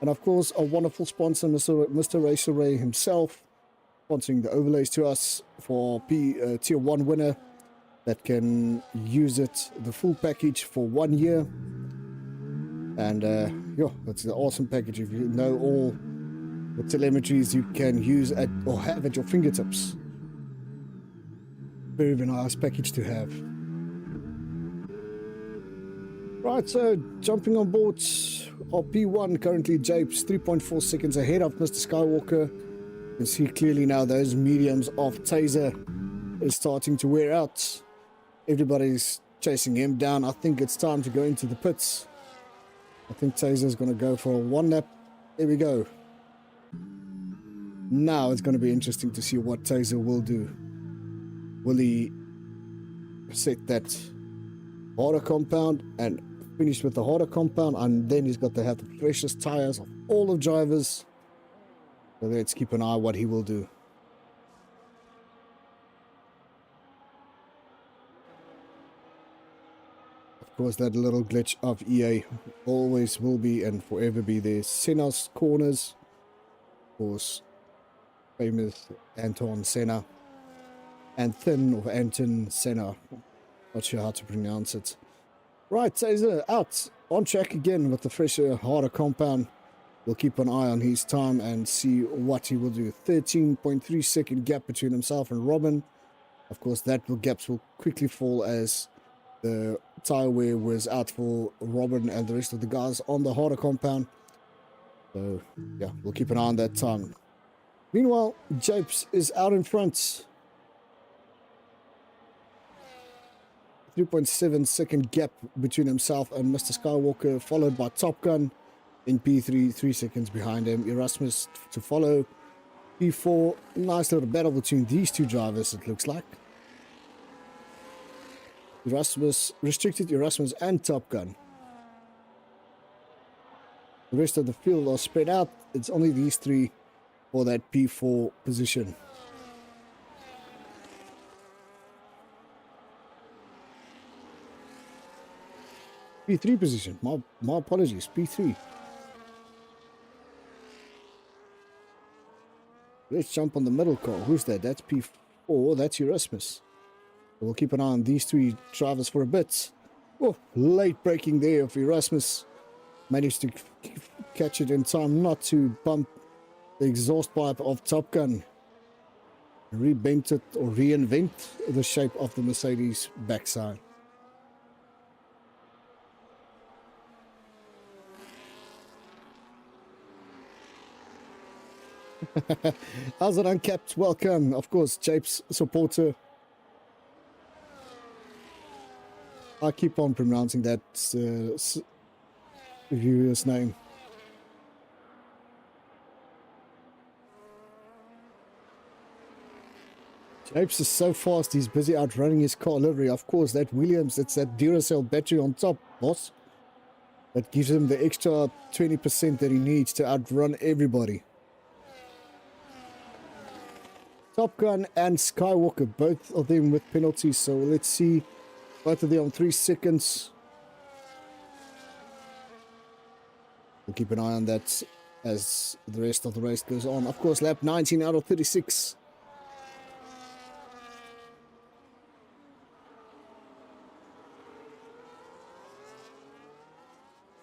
And of course, a wonderful sponsor, Mr. Racer Ray himself, sponsoring the overlays to us for Tier 1 winner that can use it, the full package, for 1 year. And yeah, that's an awesome package. If you know all the telemetries you can use at or have at your fingertips. Very, very nice package to have. Right, so jumping on board our P1, currently Japes 3.4 seconds ahead of Mr. Skywalker. You can see clearly now those mediums of Taser is starting to wear out. Everybody's chasing him down. I think it's time to go into the pits. I think Taser's going to go for a 1 lap. There we go. Now it's going to be interesting to see what Taser will do. Will he set that harder compound and finish with the harder compound, and then he's got to have the freshest tires of all the drivers? So let's keep an eye on what he will do. Of course, that little glitch of EA always will be and forever be there. Senna's corners, of course, famous Anton Senna. Anton or Anton Senna, not sure how to pronounce it. Right, Taser out on track again with the fresher, harder compound. We'll keep an eye on his time and see what he will do. 13.3 second gap between himself and Robin. Of course, gaps will quickly fall as the tire wear was out for Robin and the rest of the guys on the harder compound. So yeah, we'll keep an eye on that time. Meanwhile, Japes is out in front. 3.7 second gap between himself and Mr. Skywalker, followed by Top Gun in P3, 3 seconds behind him. Erasmus to follow. P4, nice little battle between these two drivers, it looks like. Restricted Erasmus and Top Gun. The rest of the field are spread out. It's only these three for that P4 position. P3 position. My apologies. P3. Let's jump on the middle car. Who's that? That's P4. That's Erasmus. We'll keep an eye on these three drivers for a bit. Oh, late braking there of Erasmus. Managed to catch it in time not to bump the exhaust pipe of Top Gun. Rebent it or reinvent the shape of the Mercedes backside. How's it, Uncapped? Welcome. Of course, Japes supporter. I keep on pronouncing that viewer's name. Japes is so fast, he's busy outrunning his car livery. Of course, that Williams, it's that Duracell battery on top, boss. That gives him the extra 20% that he needs to outrun everybody. Top Gun and Skywalker, both of them with penalties. So let's see, both of them on 3 seconds. We'll keep an eye on that as the rest of the race goes on. Of course, lap 19 out of 36.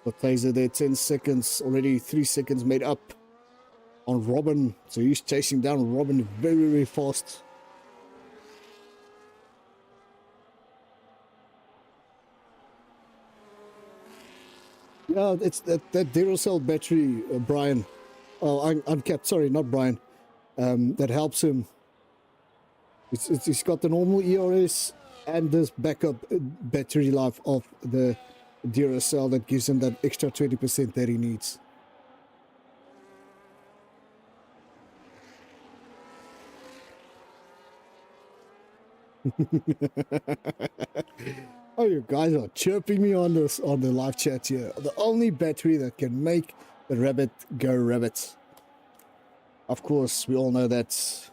But Taser there, 10 seconds, already 3 seconds made up on Robin. So he's chasing down Robin very, very fast. Yeah, it's that Duracell battery, Brian. Oh, Uncapped, sorry, not Brian. That helps him. He's got the normal ERS and this backup battery life of the Duracell that gives him that extra 20% that he needs. Oh, you guys are chirping me on this on the live chat here. The only battery that can make the rabbit go rabbit. Of course, we all know that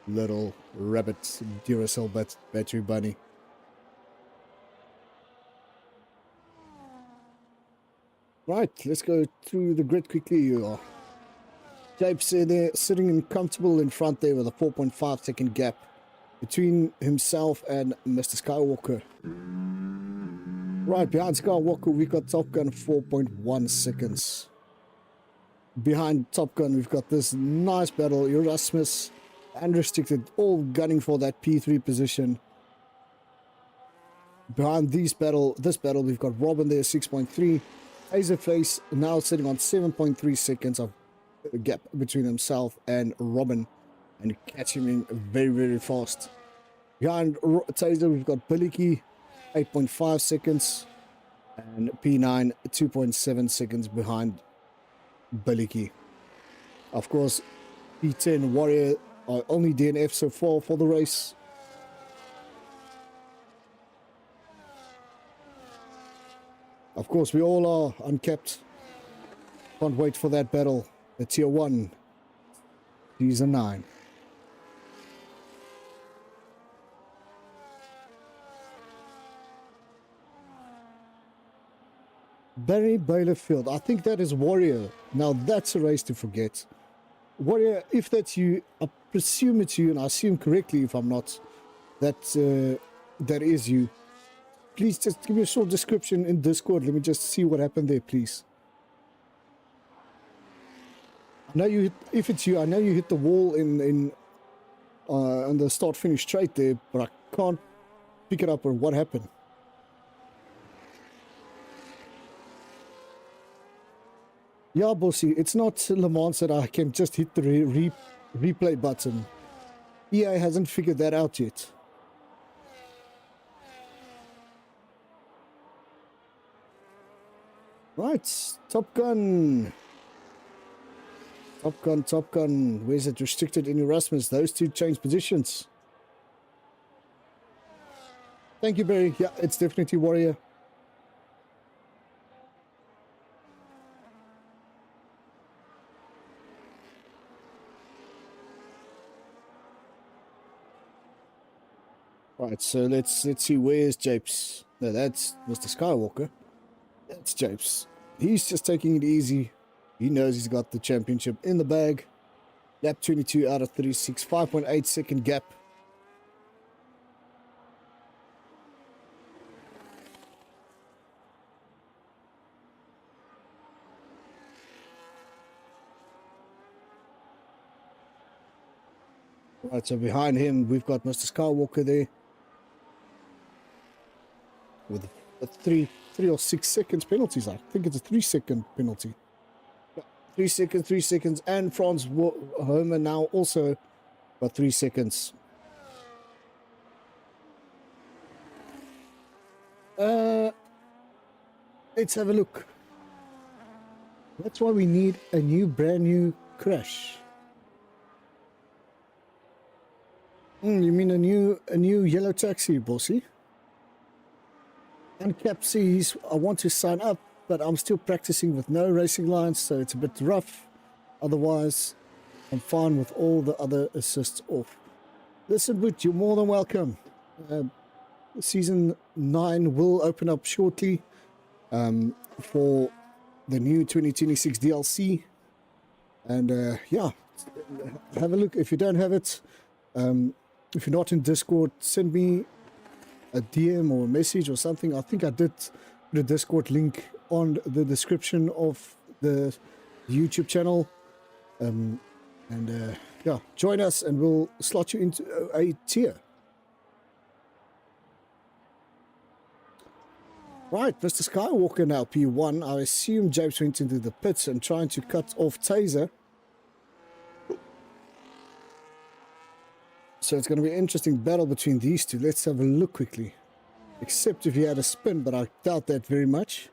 little rabbit Duracell battery bunny. Right, let's go through the grid quickly. Japes there sitting comfortable in front there with a 4.5 second gap between himself and Mr. Skywalker. Right behind Skywalker, we've got Top Gun 4.1 seconds. Behind Top Gun, we've got this nice battle, Erasmus and Restricted, all gunning for that P3 position. Behind this battle, we've got Robin there, 6.3. Taserface now sitting on 7.3 seconds of gap between himself and Robin, and catching him very, very fast. Behind Taser, we've got Billicky, 8.5 seconds, and P9, 2.7 seconds behind Billicky. Of course, P10 Warrior are only DNF so far for the race. Of course, we all are Uncapped. Can't wait for that battle. The Tier 1, Season 9. Barry Bailiff Field. I think that is Warrior. Now that's a race to forget. Warrior, if that's you, I presume it's you, and I assume correctly if I'm not, that is you. Please just give me a short description in Discord. Let me just see what happened there, please. I know you hit, if it's you, I know you hit the wall on the start-finish straight there, but I can't pick it up or what happened. Yeah, bossy, it's not Le Mans that I can just hit the replay button. EA hasn't figured that out yet. Right, Top Gun. Top Gun. Where's it? Restricted in Erasmus. Those two change positions. Thank you, Barry. Yeah, it's definitely Warrior. Right, so let's see, where's Japes? No, that's Mr. Skywalker. That's Japes. He's just taking it easy. He knows he's got the championship in the bag. Lap 22 out of 36, 5.8 second gap. Right, so behind him, we've got Mr. Skywalker there with a 3 or 6 seconds penalties. I think it's a 3-second penalty. Yeah, 3 seconds, 3 seconds, and Franz Homer now also got 3 seconds. Let's have a look. That's why we need a brand new crash. You mean a new yellow taxi, bossy? Uncap sees I want to sign up, but I'm still practicing with no racing lines, so it's a bit rough. Otherwise, I'm fine with all the other assists off. Listen, Wood, you're more than welcome. Season 9 will open up shortly for the new 2026 DLC. And yeah, have a look. If you don't have it, if you're not in Discord, send me a DM or a message or something. I think I did put a Discord link on the description of the YouTube channel. Yeah, join us and we'll slot you into a tier. Right, Mr. Skywalker now P1. I assume Japes went into the pits and trying to cut off Taser. So it's going to be an interesting battle between these two. Let's have a look quickly. Except if he had a spin, but I doubt that very much.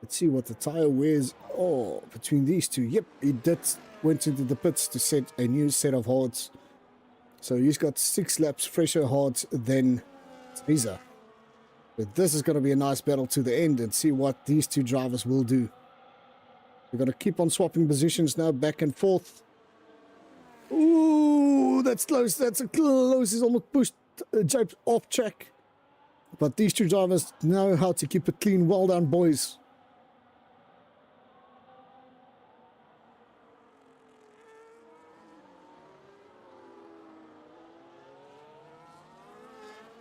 Let's see what the tire wears. Oh, between these two. Yep, he went into the pits to set a new set of hards. So he's got 6 laps fresher hards than Taser. But this is going to be a nice battle to the end and see what these two drivers will do. We're going to keep on swapping positions now, back and forth. Ooh, that's close. That's a close. He's almost pushed Japes off track. But these two drivers know how to keep it clean. Well done, boys.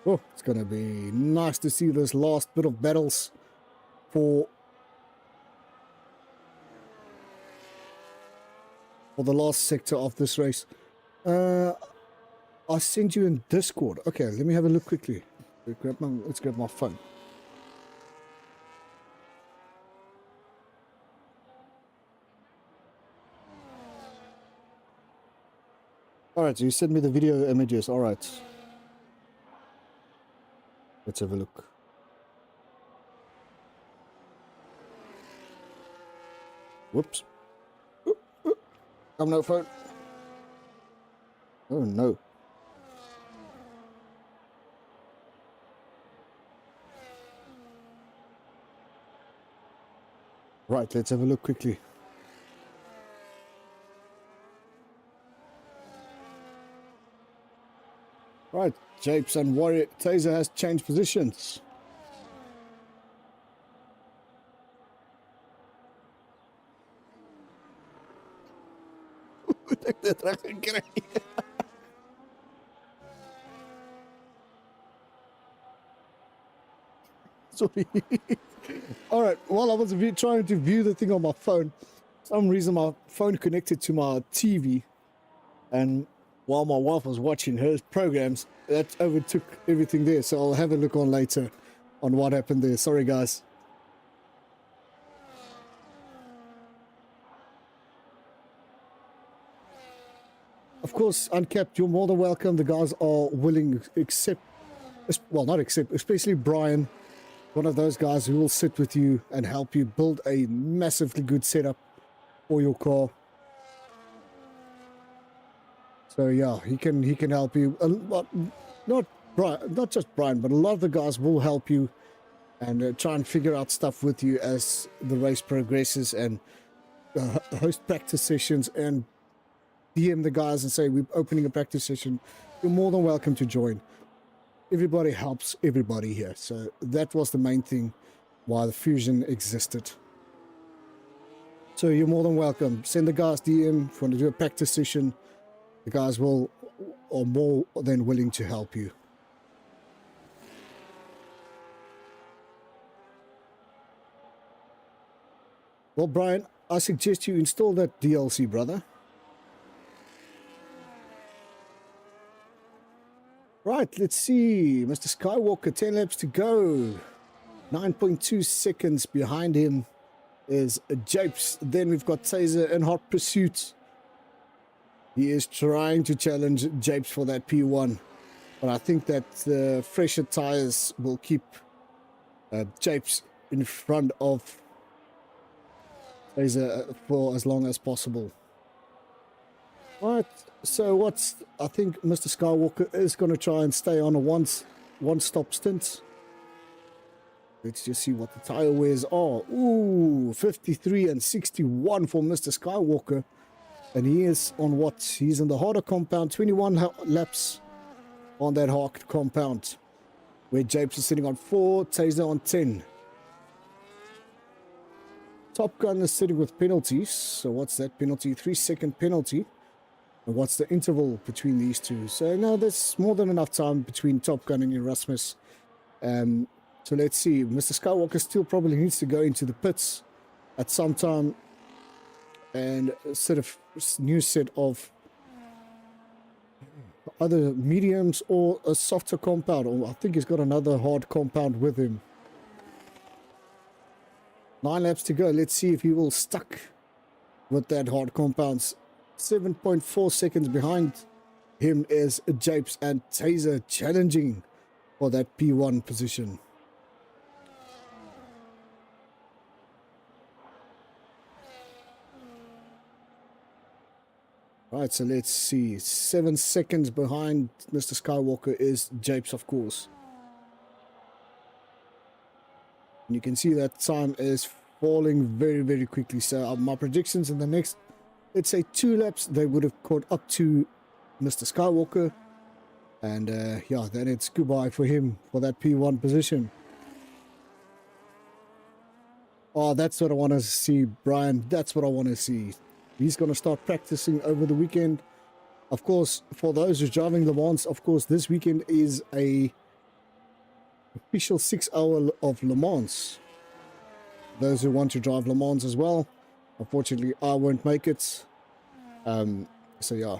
Oh, it's going to be nice to see this last bit of battles for the last sector of this race. I sent you in Discord. Okay, let me have a look quickly. Let's grab my phone. Alright, so you sent me the video images. Alright. Let's have a look. Whoops. Come no phone. Oh no. Right, let's have a look quickly. Right, Japes and Warrior Taser has changed positions. Sorry. All right, while I was trying to view the thing on my phone, for some reason my phone connected to my TV, and while my wife was watching her programs, that overtook everything there. So I'll have a look on later on what happened there. Sorry, guys. Of course, Uncapped, you're more than welcome. The guys are willing, especially Brian, one of those guys who will sit with you and help you build a massively good setup for your car. So yeah, he can help you. Not just Brian, but a lot of the guys will help you and try and figure out stuff with you as the race progresses, and host practice sessions and DM the guys and say we're opening a practice session. You're more than welcome to join. Everybody helps everybody here. So that was the main thing why the fusion existed. So you're more than welcome. Send the guys DM if you want to do a practice session. The guys are more than willing to help you. Well, Brian, I suggest you install that DLC, brother. Right, let's see. Mr. Skywalker, 10 laps to go. 9.2 seconds behind him is Japes. Then we've got Taser in hot pursuit. He is trying to challenge Japes for that P1. But I think that the fresher tires will keep Japes in front of Taser for as long as possible. Right, so I think Mr. Skywalker is going to try and stay on a one-stop stint. Let's just see what the tire wears are. Ooh, 53 and 61 for Mr. Skywalker. And he is on what? He's in the harder compound, 21 laps on that hard compound. Where Japes is sitting on 4, Taser on 10. Top Gun is sitting with penalties. So what's that penalty? 3-second penalty. And what's the interval between these two? So now there's more than enough time between Top Gun and Erasmus. So let's see. Mr. Skywalker still probably needs to go into the pits at some time and set a new set of either mediums or a softer compound. Or I think he's got another hard compound with him. 9 laps to go. Let's see if he will stuck with that hard compounds. 7.4 seconds behind him is Japes and Taser challenging for that P1 position. Right, so let's see. 7 seconds behind Mr. Skywalker is Japes, of course. And you can see that time is falling very, very quickly. So my predictions in the next, let's say 2 laps, they would have caught up to Mr. Skywalker. And yeah, then it's goodbye for him for that P1 position. Oh, that's what I want to see, Brian. That's what I want to see. He's going to start practicing over the weekend. Of course, for those who's driving Le Mans, of course, this weekend is a official 6 hour of Le Mans. Those who want to drive Le Mans as well. Unfortunately, I won't make it. So yeah,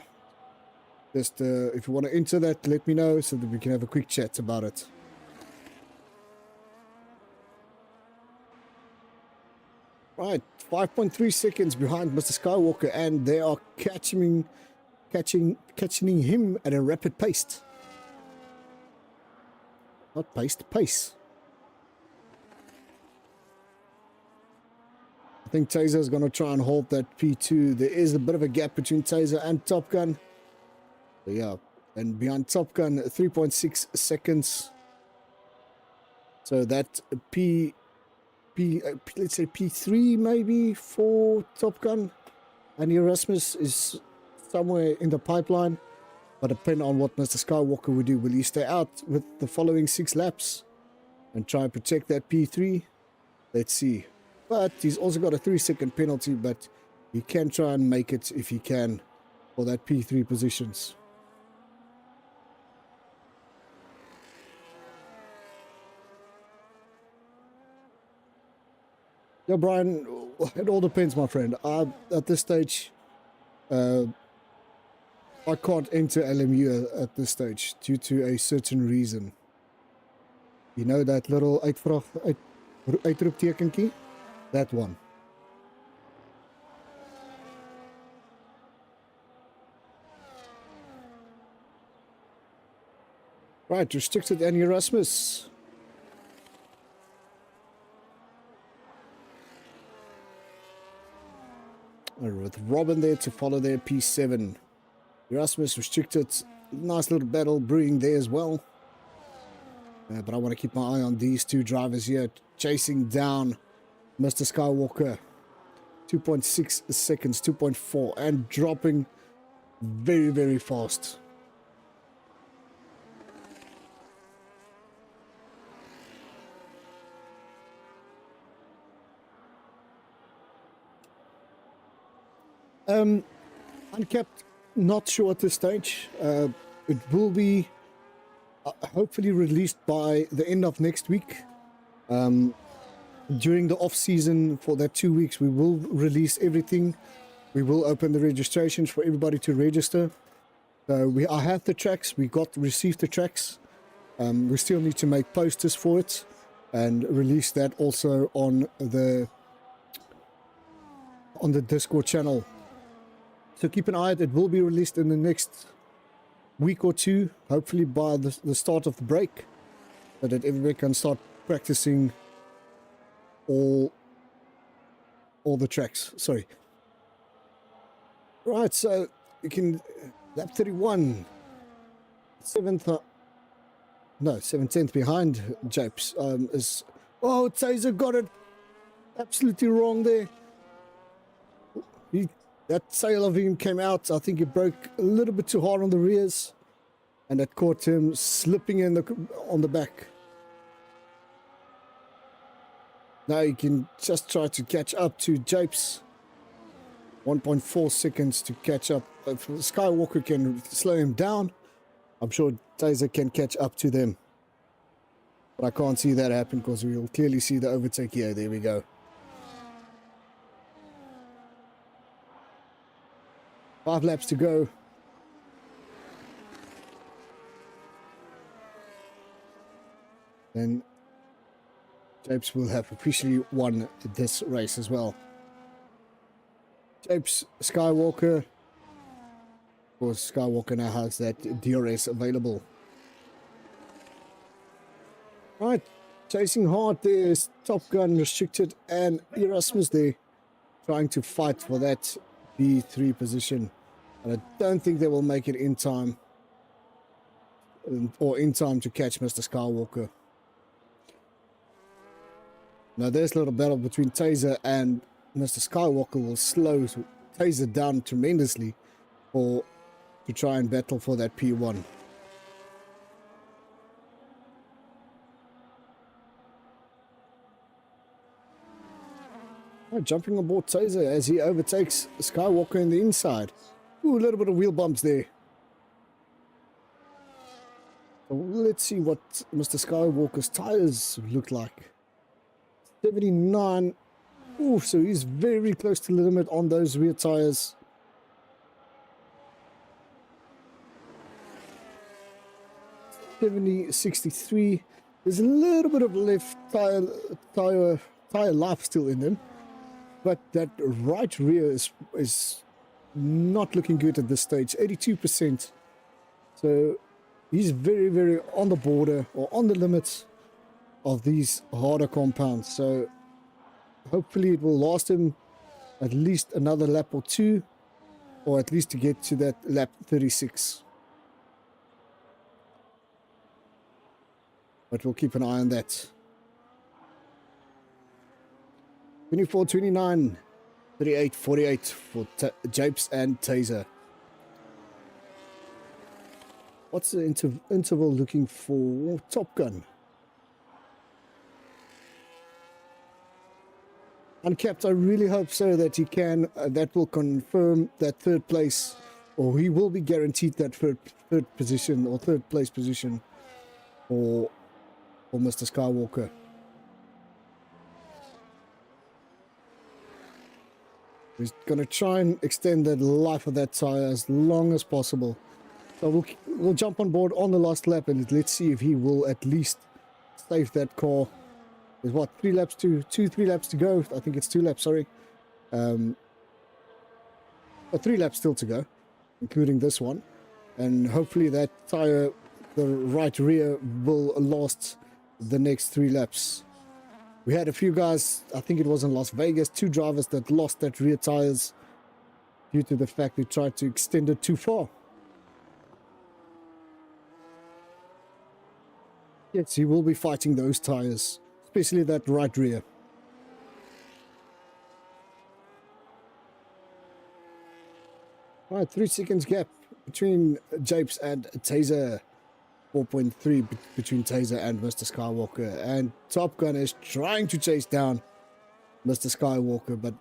just if you want to enter that, let me know so that we can have a quick chat about it. Right, 5.3 seconds behind Mr. Skywalker, and they are catching him at a rapid pace. Not pace, pace. I think Taser is going to try and hold that P2. There is a bit of a gap between Taser and Top Gun. So yeah, and behind Top Gun, 3.6 seconds. So that let's say P3 maybe for Top Gun, and Erasmus is somewhere in the pipeline, but depending on what Mr. Skywalker will do. Will he stay out with the following 6 laps and try and protect that P3? Let's see. But he's also got a 3-second penalty, but he can try and make it if he can for that P3 positions. Yeah, Brian, it all depends, my friend. At this stage, I can't enter LMU at this stage due to a certain reason. You know that little uitroeptekenkie? That one. Right, restricted and Erasmus. With Robin there to follow their P7. Erasmus restricted. Nice little battle brewing there as well. But I want to keep my eye on these 2 drivers here chasing down Mr. Skywalker. 2.6 seconds, 2.4, and dropping very, very fast. Uncapped, not sure at this stage. It will be hopefully released by the end of next week. during the off season for that 2 weeks, we will release everything. We will open the registrations for everybody to register. So I have the tracks. We received the tracks. We still need to make posters for it and release that also on the Discord channel. So keep an eye out. It will be released in the next week or two, hopefully by the start of the break, so that everybody can start practicing all the tracks. Sorry. Right, so you can lap 31, 7/10 behind Japes is, oh, Taser got it absolutely wrong there. That sail of him came out. I think he broke a little bit too hard on the rears, and that caught him slipping on the back. Now you can just try to catch up to Japes. 1.4 seconds to catch up. If Skywalker can slow him down, I'm sure Taser can catch up to them. But I can't see that happen because we'll clearly see the overtake here. There we go. 5 laps to go. Then Japes will have officially won this race as well. Japes, Skywalker. Of course, Skywalker now has that DRS available. Right, chasing hard there is Top Gun, Restricted, and Erasmus there, trying to fight for that B3 position. And I don't think they will make it in time, or in time to catch Mr. Skywalker. Now there's a little battle between Taser and Mr. Skywalker. Will slow Taser down tremendously to try and battle for that P1. Right, jumping on board Taser as he overtakes Skywalker in the inside. Ooh, a little bit of wheel bumps there. So let's see what Mr. Skywalker's tires look like. 79. Ooh, so he's very close to the limit on those rear tires. $70.63. There's a little bit of left tire life still in them, but that right rear is not looking good at this stage. 82%. So he's very, very on the border or on the limits of these harder compounds. So hopefully it will last him at least another lap or two, or at least to get to that lap 36. But we'll keep an eye on that. 24, 29, 38, 48 for Japes and Taser. What's the interval looking for Top Gun? Uncapped, I really hope so that he can, that will confirm that third place, or he will be guaranteed that third position or third place position for Mr. Skywalker. He's going to try and extend the life of that tire as long as possible. So we'll jump on board on the last lap and let's see if he will at least save that car. There's what, 3 laps to 3 laps to go. I think it's 2 laps, sorry. 3 laps still to go, including this one. And hopefully that tire, the right rear, will last the next 3 laps. We had a few guys, I think it was in Las Vegas, 2 drivers that lost that rear tires due to the fact they tried to extend it too far. Yes, he will be fighting those tires, especially that right rear. Alright, 3 seconds gap between Japes and Taser. 4.3 between Taser and Mr. Skywalker. And Top Gun is trying to chase down Mr. Skywalker, but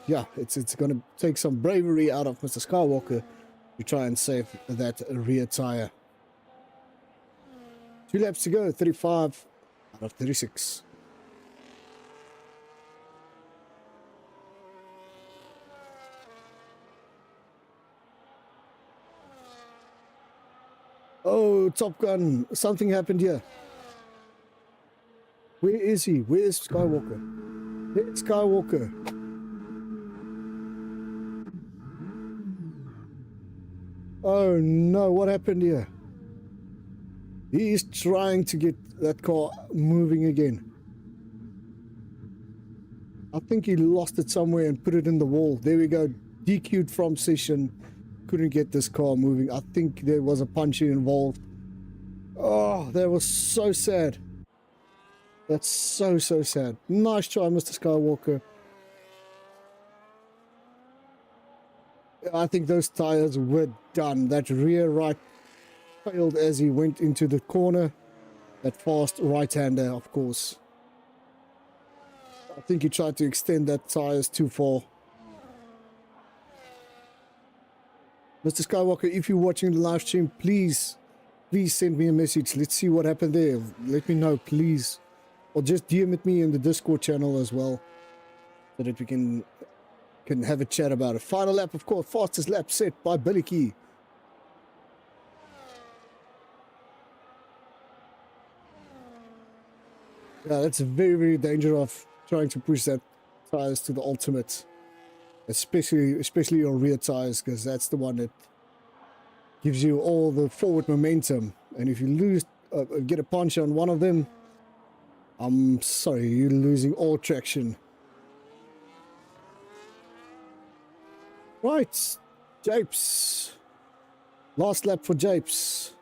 yeah, it's going to take some bravery out of Mr. Skywalker to try and save that rear tire. 2 laps to go, 35 out of 36. Oh, Top Gun. Something happened here. Where is he? Where is Skywalker? There's Skywalker. Oh no, what happened here? He is trying to get that car moving again. I think he lost it somewhere and put it in the wall. There we go. DQ'd from session. Couldn't get this car moving. I think there was a puncher involved. Oh, that was so sad. That's so sad. Nice try, Mr. Skywalker. I think those tires were done. That rear right failed as he went into the corner. That fast right-hander, of course. I think he tried to extend that tires too far. Mr. Skywalker, if you're watching the live stream, please send me a message. Let's see what happened there. Let me know, please. Or just DM at me in the Discord channel as well, so that we can have a chat about it. Final lap, of course, fastest lap set by Billy Key. Yeah, that's very dangerous of trying to push that tires to the ultimate, especially your rear tires, because that's the one that gives you all the forward momentum. And if you lose, get a punch on one of them, I'm sorry, you're losing all traction. Right, Japes. Last lap for Japes.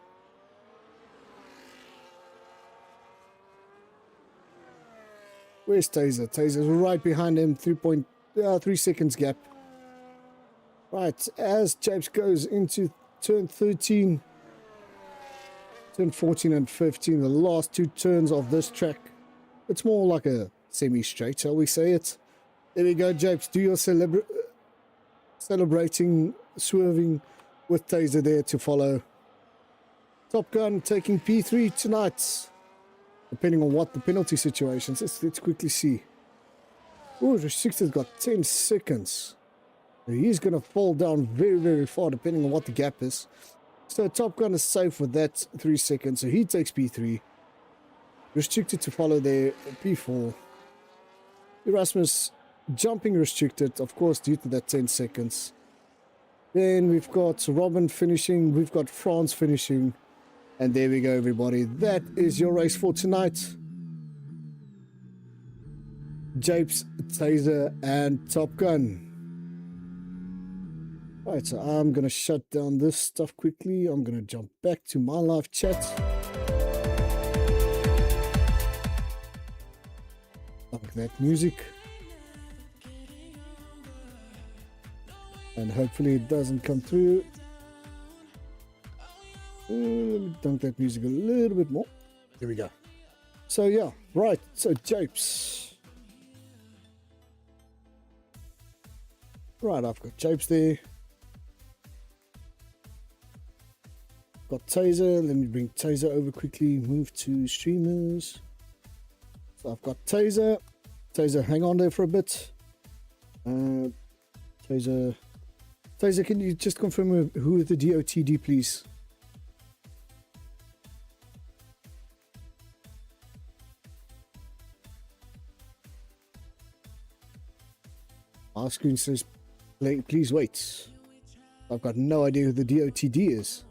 Where's Taser? Taser's right behind him, 3 seconds gap. Right, as Japes goes into turn 13, turn 14 and 15, the last 2 turns of this track. It's more like a semi-straight, shall we say it. There we go, Japes. Do your celebrating, swerving with Taser there to follow. Top Gun taking P3 tonight, depending on what the penalty situations. Let's quickly see. Oh, Restricted got 10 seconds. He's going to fall down very far depending on what the gap is. So Top Gun is safe with that 3 seconds. So he takes P3. Restricted to follow there, P4. Erasmus jumping Restricted, of course, due to that 10 seconds. Then we've got Robin finishing. We've got France finishing. And there we go, everybody. That is your race for tonight. Japes, Taser, and Top Gun. Right, so I'm going to shut down this stuff quickly. I'm going to jump back to my live chat. Like that music. And hopefully it doesn't come through. Let me dunk that music a little bit more. There we go. So yeah, right. So Japes. Right, I've got Japes there. Got Taser. Let me bring Taser over quickly. Move to streamers. So I've got Taser. Taser, hang on there for a bit. Taser, can you just confirm who is the DOTD, please? Our screen says, please wait. I've got no idea who the DOTD is.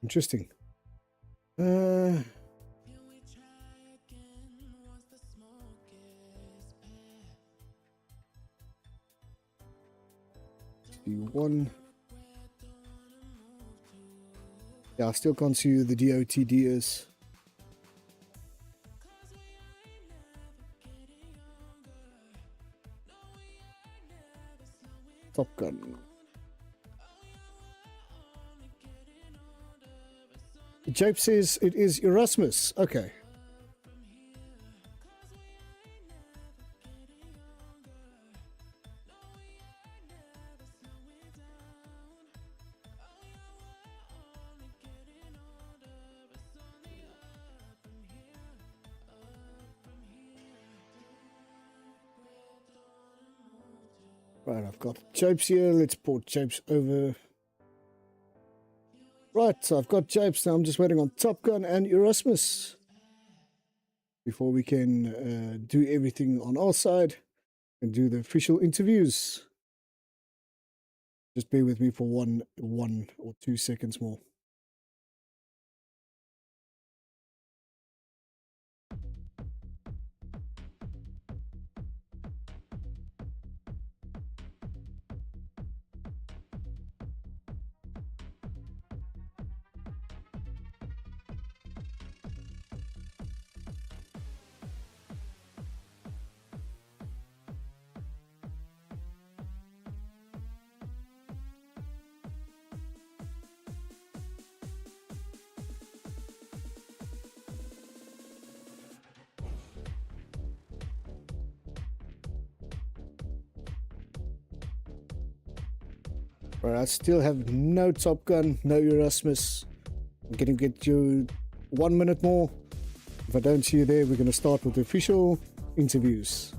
Interesting. One. Yeah, I still can't see who the DOTD is. Top Gun. Jape says it is Erasmus. Okay. Right, I've got Japes here. Let's port Japes over. Right, so I've got Japes now. I'm just waiting on Top Gun and Erasmus before we can do everything on our side and do the official interviews. Just bear with me for one or 2 seconds more. Right, I still have no Top Gun, no Erasmus. I'm going to get you 1 minute more. If I don't see you there, we're going to start with the official interviews.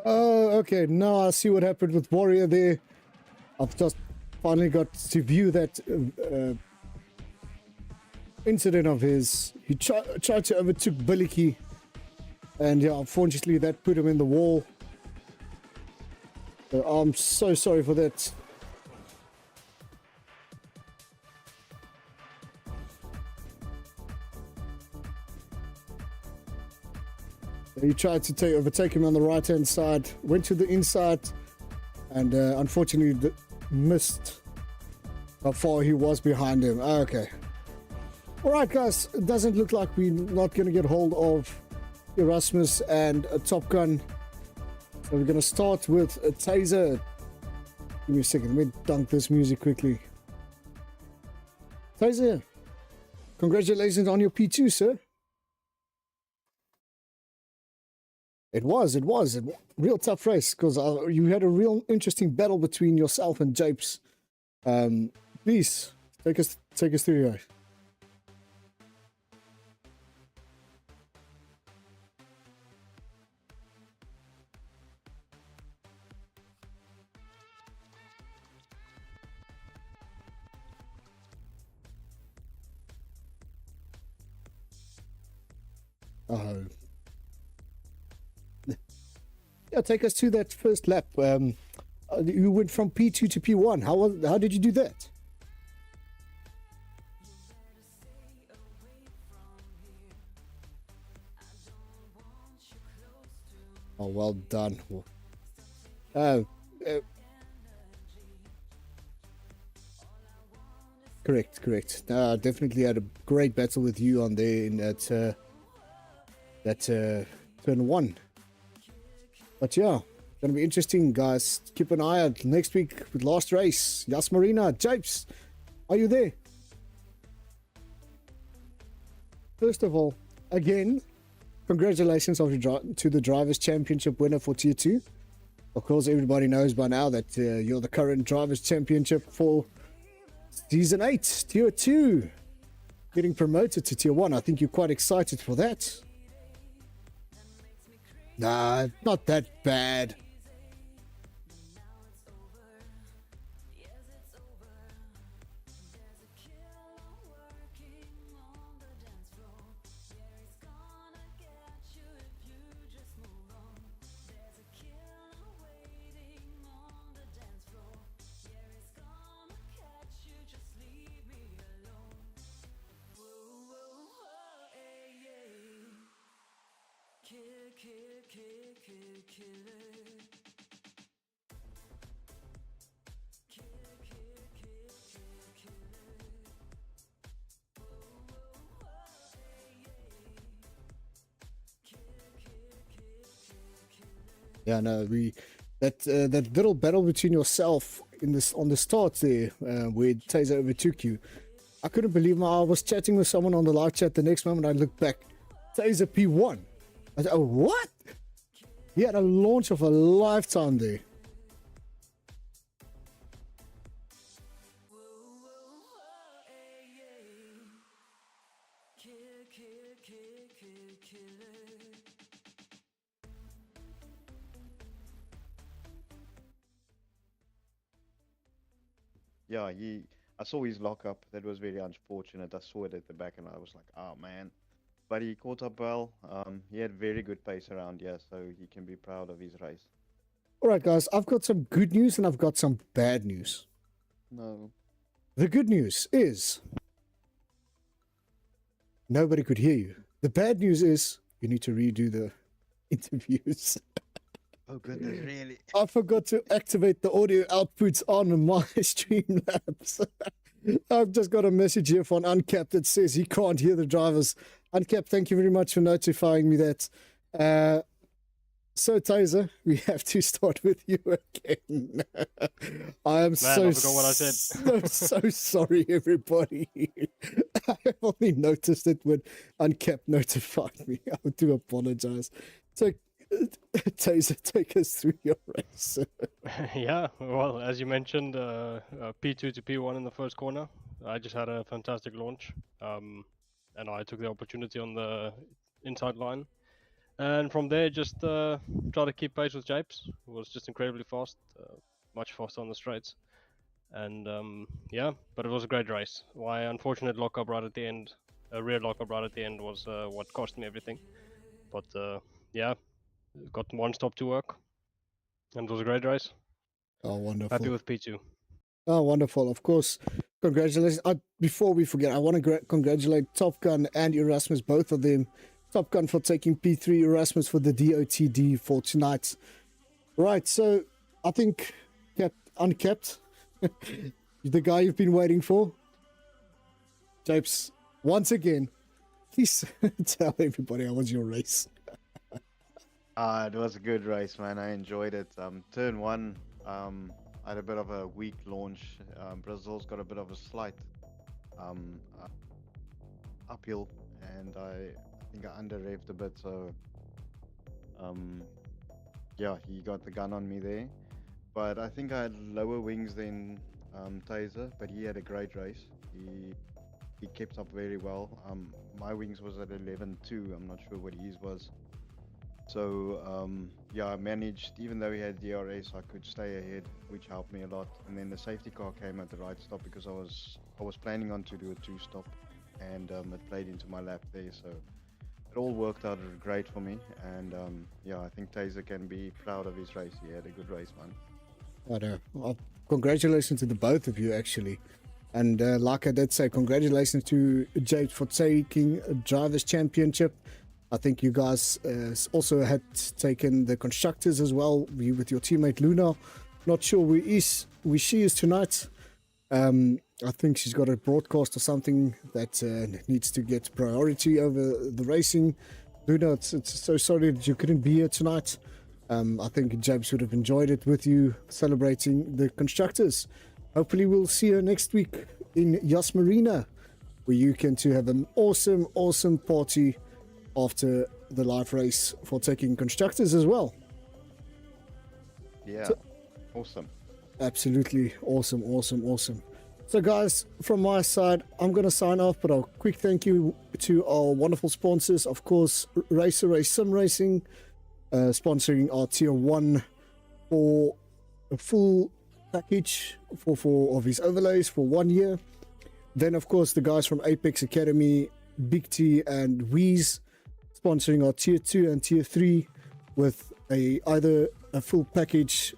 Oh, okay. Now I see what happened with Warrior there. I've just finally got to view that incident of his. He tried to overtook Billicky, and yeah, unfortunately that put him in the wall. So I'm so sorry for that. He tried to overtake him on the right hand side, went to the inside, and unfortunately missed how far he was behind him. Okay. Alright guys, it doesn't look like we're not going to get hold of Erasmus and a Top Gun. So we're going to start with a Taser. Give me a second, let me dunk this music quickly. Taser, congratulations on your P2, sir. It was a real tough race because you had a real interesting battle between yourself and Japes. Please take us through here. Yeah, take us to that first lap. You went from P2 to P1. How did you do that? Oh, well done. Correct. Definitely had a great battle with you on there in that turn one. But yeah, gonna be interesting, guys. Keep an eye out next week with last race. Yas Marina, Japes, are you there? First of all, again, congratulations to the Drivers' Championship winner for Tier 2. Of course, everybody knows by now that you're the current Drivers' Championship for Season 8, Tier 2. Getting promoted to Tier 1. I think you're quite excited for that. Nah, not that bad. Yeah, no, that little battle between yourself in this on the start there, where Taser overtook you. I couldn't believe I was chatting with someone on the live chat. The next moment I looked back, Taser P1. I said, oh, what? He had a launch of a lifetime there. Yeah, I saw his lockup. That was very unfortunate. I saw it at the back and I was like, oh man. But he caught up well. He had very good pace around here, so he can be proud of his race. All right, guys, I've got some good news and I've got some bad news. No. The good news is nobody could hear you. The bad news is you need to redo the interviews. Oh goodness, really? I forgot to activate the audio outputs on my Streamlabs. I've just got a message here from Uncapped that says he can't hear the drivers. Uncapped, thank you very much for notifying me that. So, Taser, we have to start with you again. I am I forgot what I said. so sorry, everybody. I only noticed it when Uncapped notified me. I do apologize. So, Taser, take us through your race. Yeah, well, as you mentioned, P2 to P1 in the first corner. I just had a fantastic launch, and I took the opportunity on the inside line. And from there, just try to keep pace with Japes, who was just incredibly fast, much faster on the straights. And yeah, but it was a great race. My unfortunate lockup right at the end, a rear lockup right at the end, was what cost me everything. But yeah, got one stop to work, and it was a great race. Oh, wonderful. Happy with P2. Oh, wonderful. Of course, congratulations. Before we forget, I want to congratulate Top Gun and Erasmus, both of them. Top Gun for taking P3, Erasmus for the DOTD for tonight. Right, so I think Uncapped, the guy you've been waiting for. Japes, once again, please tell everybody how was your race. It was a good race, man. I enjoyed it. Turn one, I had a bit of a weak launch. Brazil's got a bit of a slight uphill, and I think I under-revved a bit, so yeah, he got the gun on me there. But I think I had lower wings than Taser, but he had a great race. He kept up very well. My wings was at 11.2. I'm not sure what his was. So yeah, I managed, even though he had DRS, I could stay ahead, which helped me a lot. And then the safety car came at the right stop because I was planning on to do a 2-stop, and it played into my lap there. So it all worked out great for me. And yeah, I think Taser can be proud of his race. He had a good race, man. Well, congratulations to the both of you, actually. And like I did say, congratulations to Jade for taking a Drivers' Championship. I think you guys also had taken the Constructors as well, you with your teammate Luna. Not sure where she is tonight. I think she's got a broadcast or something that needs to get priority over the racing. Luna, it's so sorry that you couldn't be here tonight. I think James would have enjoyed it with you celebrating the Constructors. Hopefully we'll see her next week in Yas Marina, where you can too have an awesome party after the live race for taking Constructors as well. Yeah, so, awesome. Absolutely awesome. So guys, from my side, I'm going to sign off, but a quick thank you to our wonderful sponsors. Of course, Racer Race Sim Racing, sponsoring our Tier 1 for a full package for 4 of his overlays for 1 year. Then, of course, the guys from Apex Academy, Big T and Wheeze, sponsoring our Tier 2 and Tier 3 with either a full package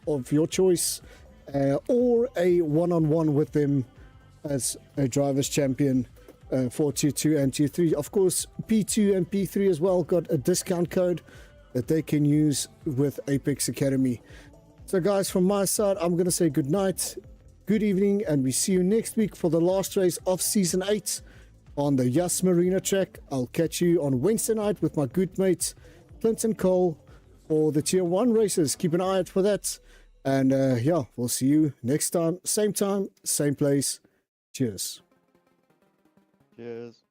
of your choice or a one-on-one with them as a Drivers' Champion for Tier 2 and Tier 3. Of course, P2 and P3 as well got a discount code that they can use with Apex Academy. So guys, from my side, I'm going to say good night, good evening, and we see you next week for the last race of Season 8 on the Yas Marina track. I'll catch you on Wednesday night with my good mates, Clinton Cole, for the Tier 1 races. Keep an eye out for that. And yeah, we'll see you next time, same place. Cheers. Cheers.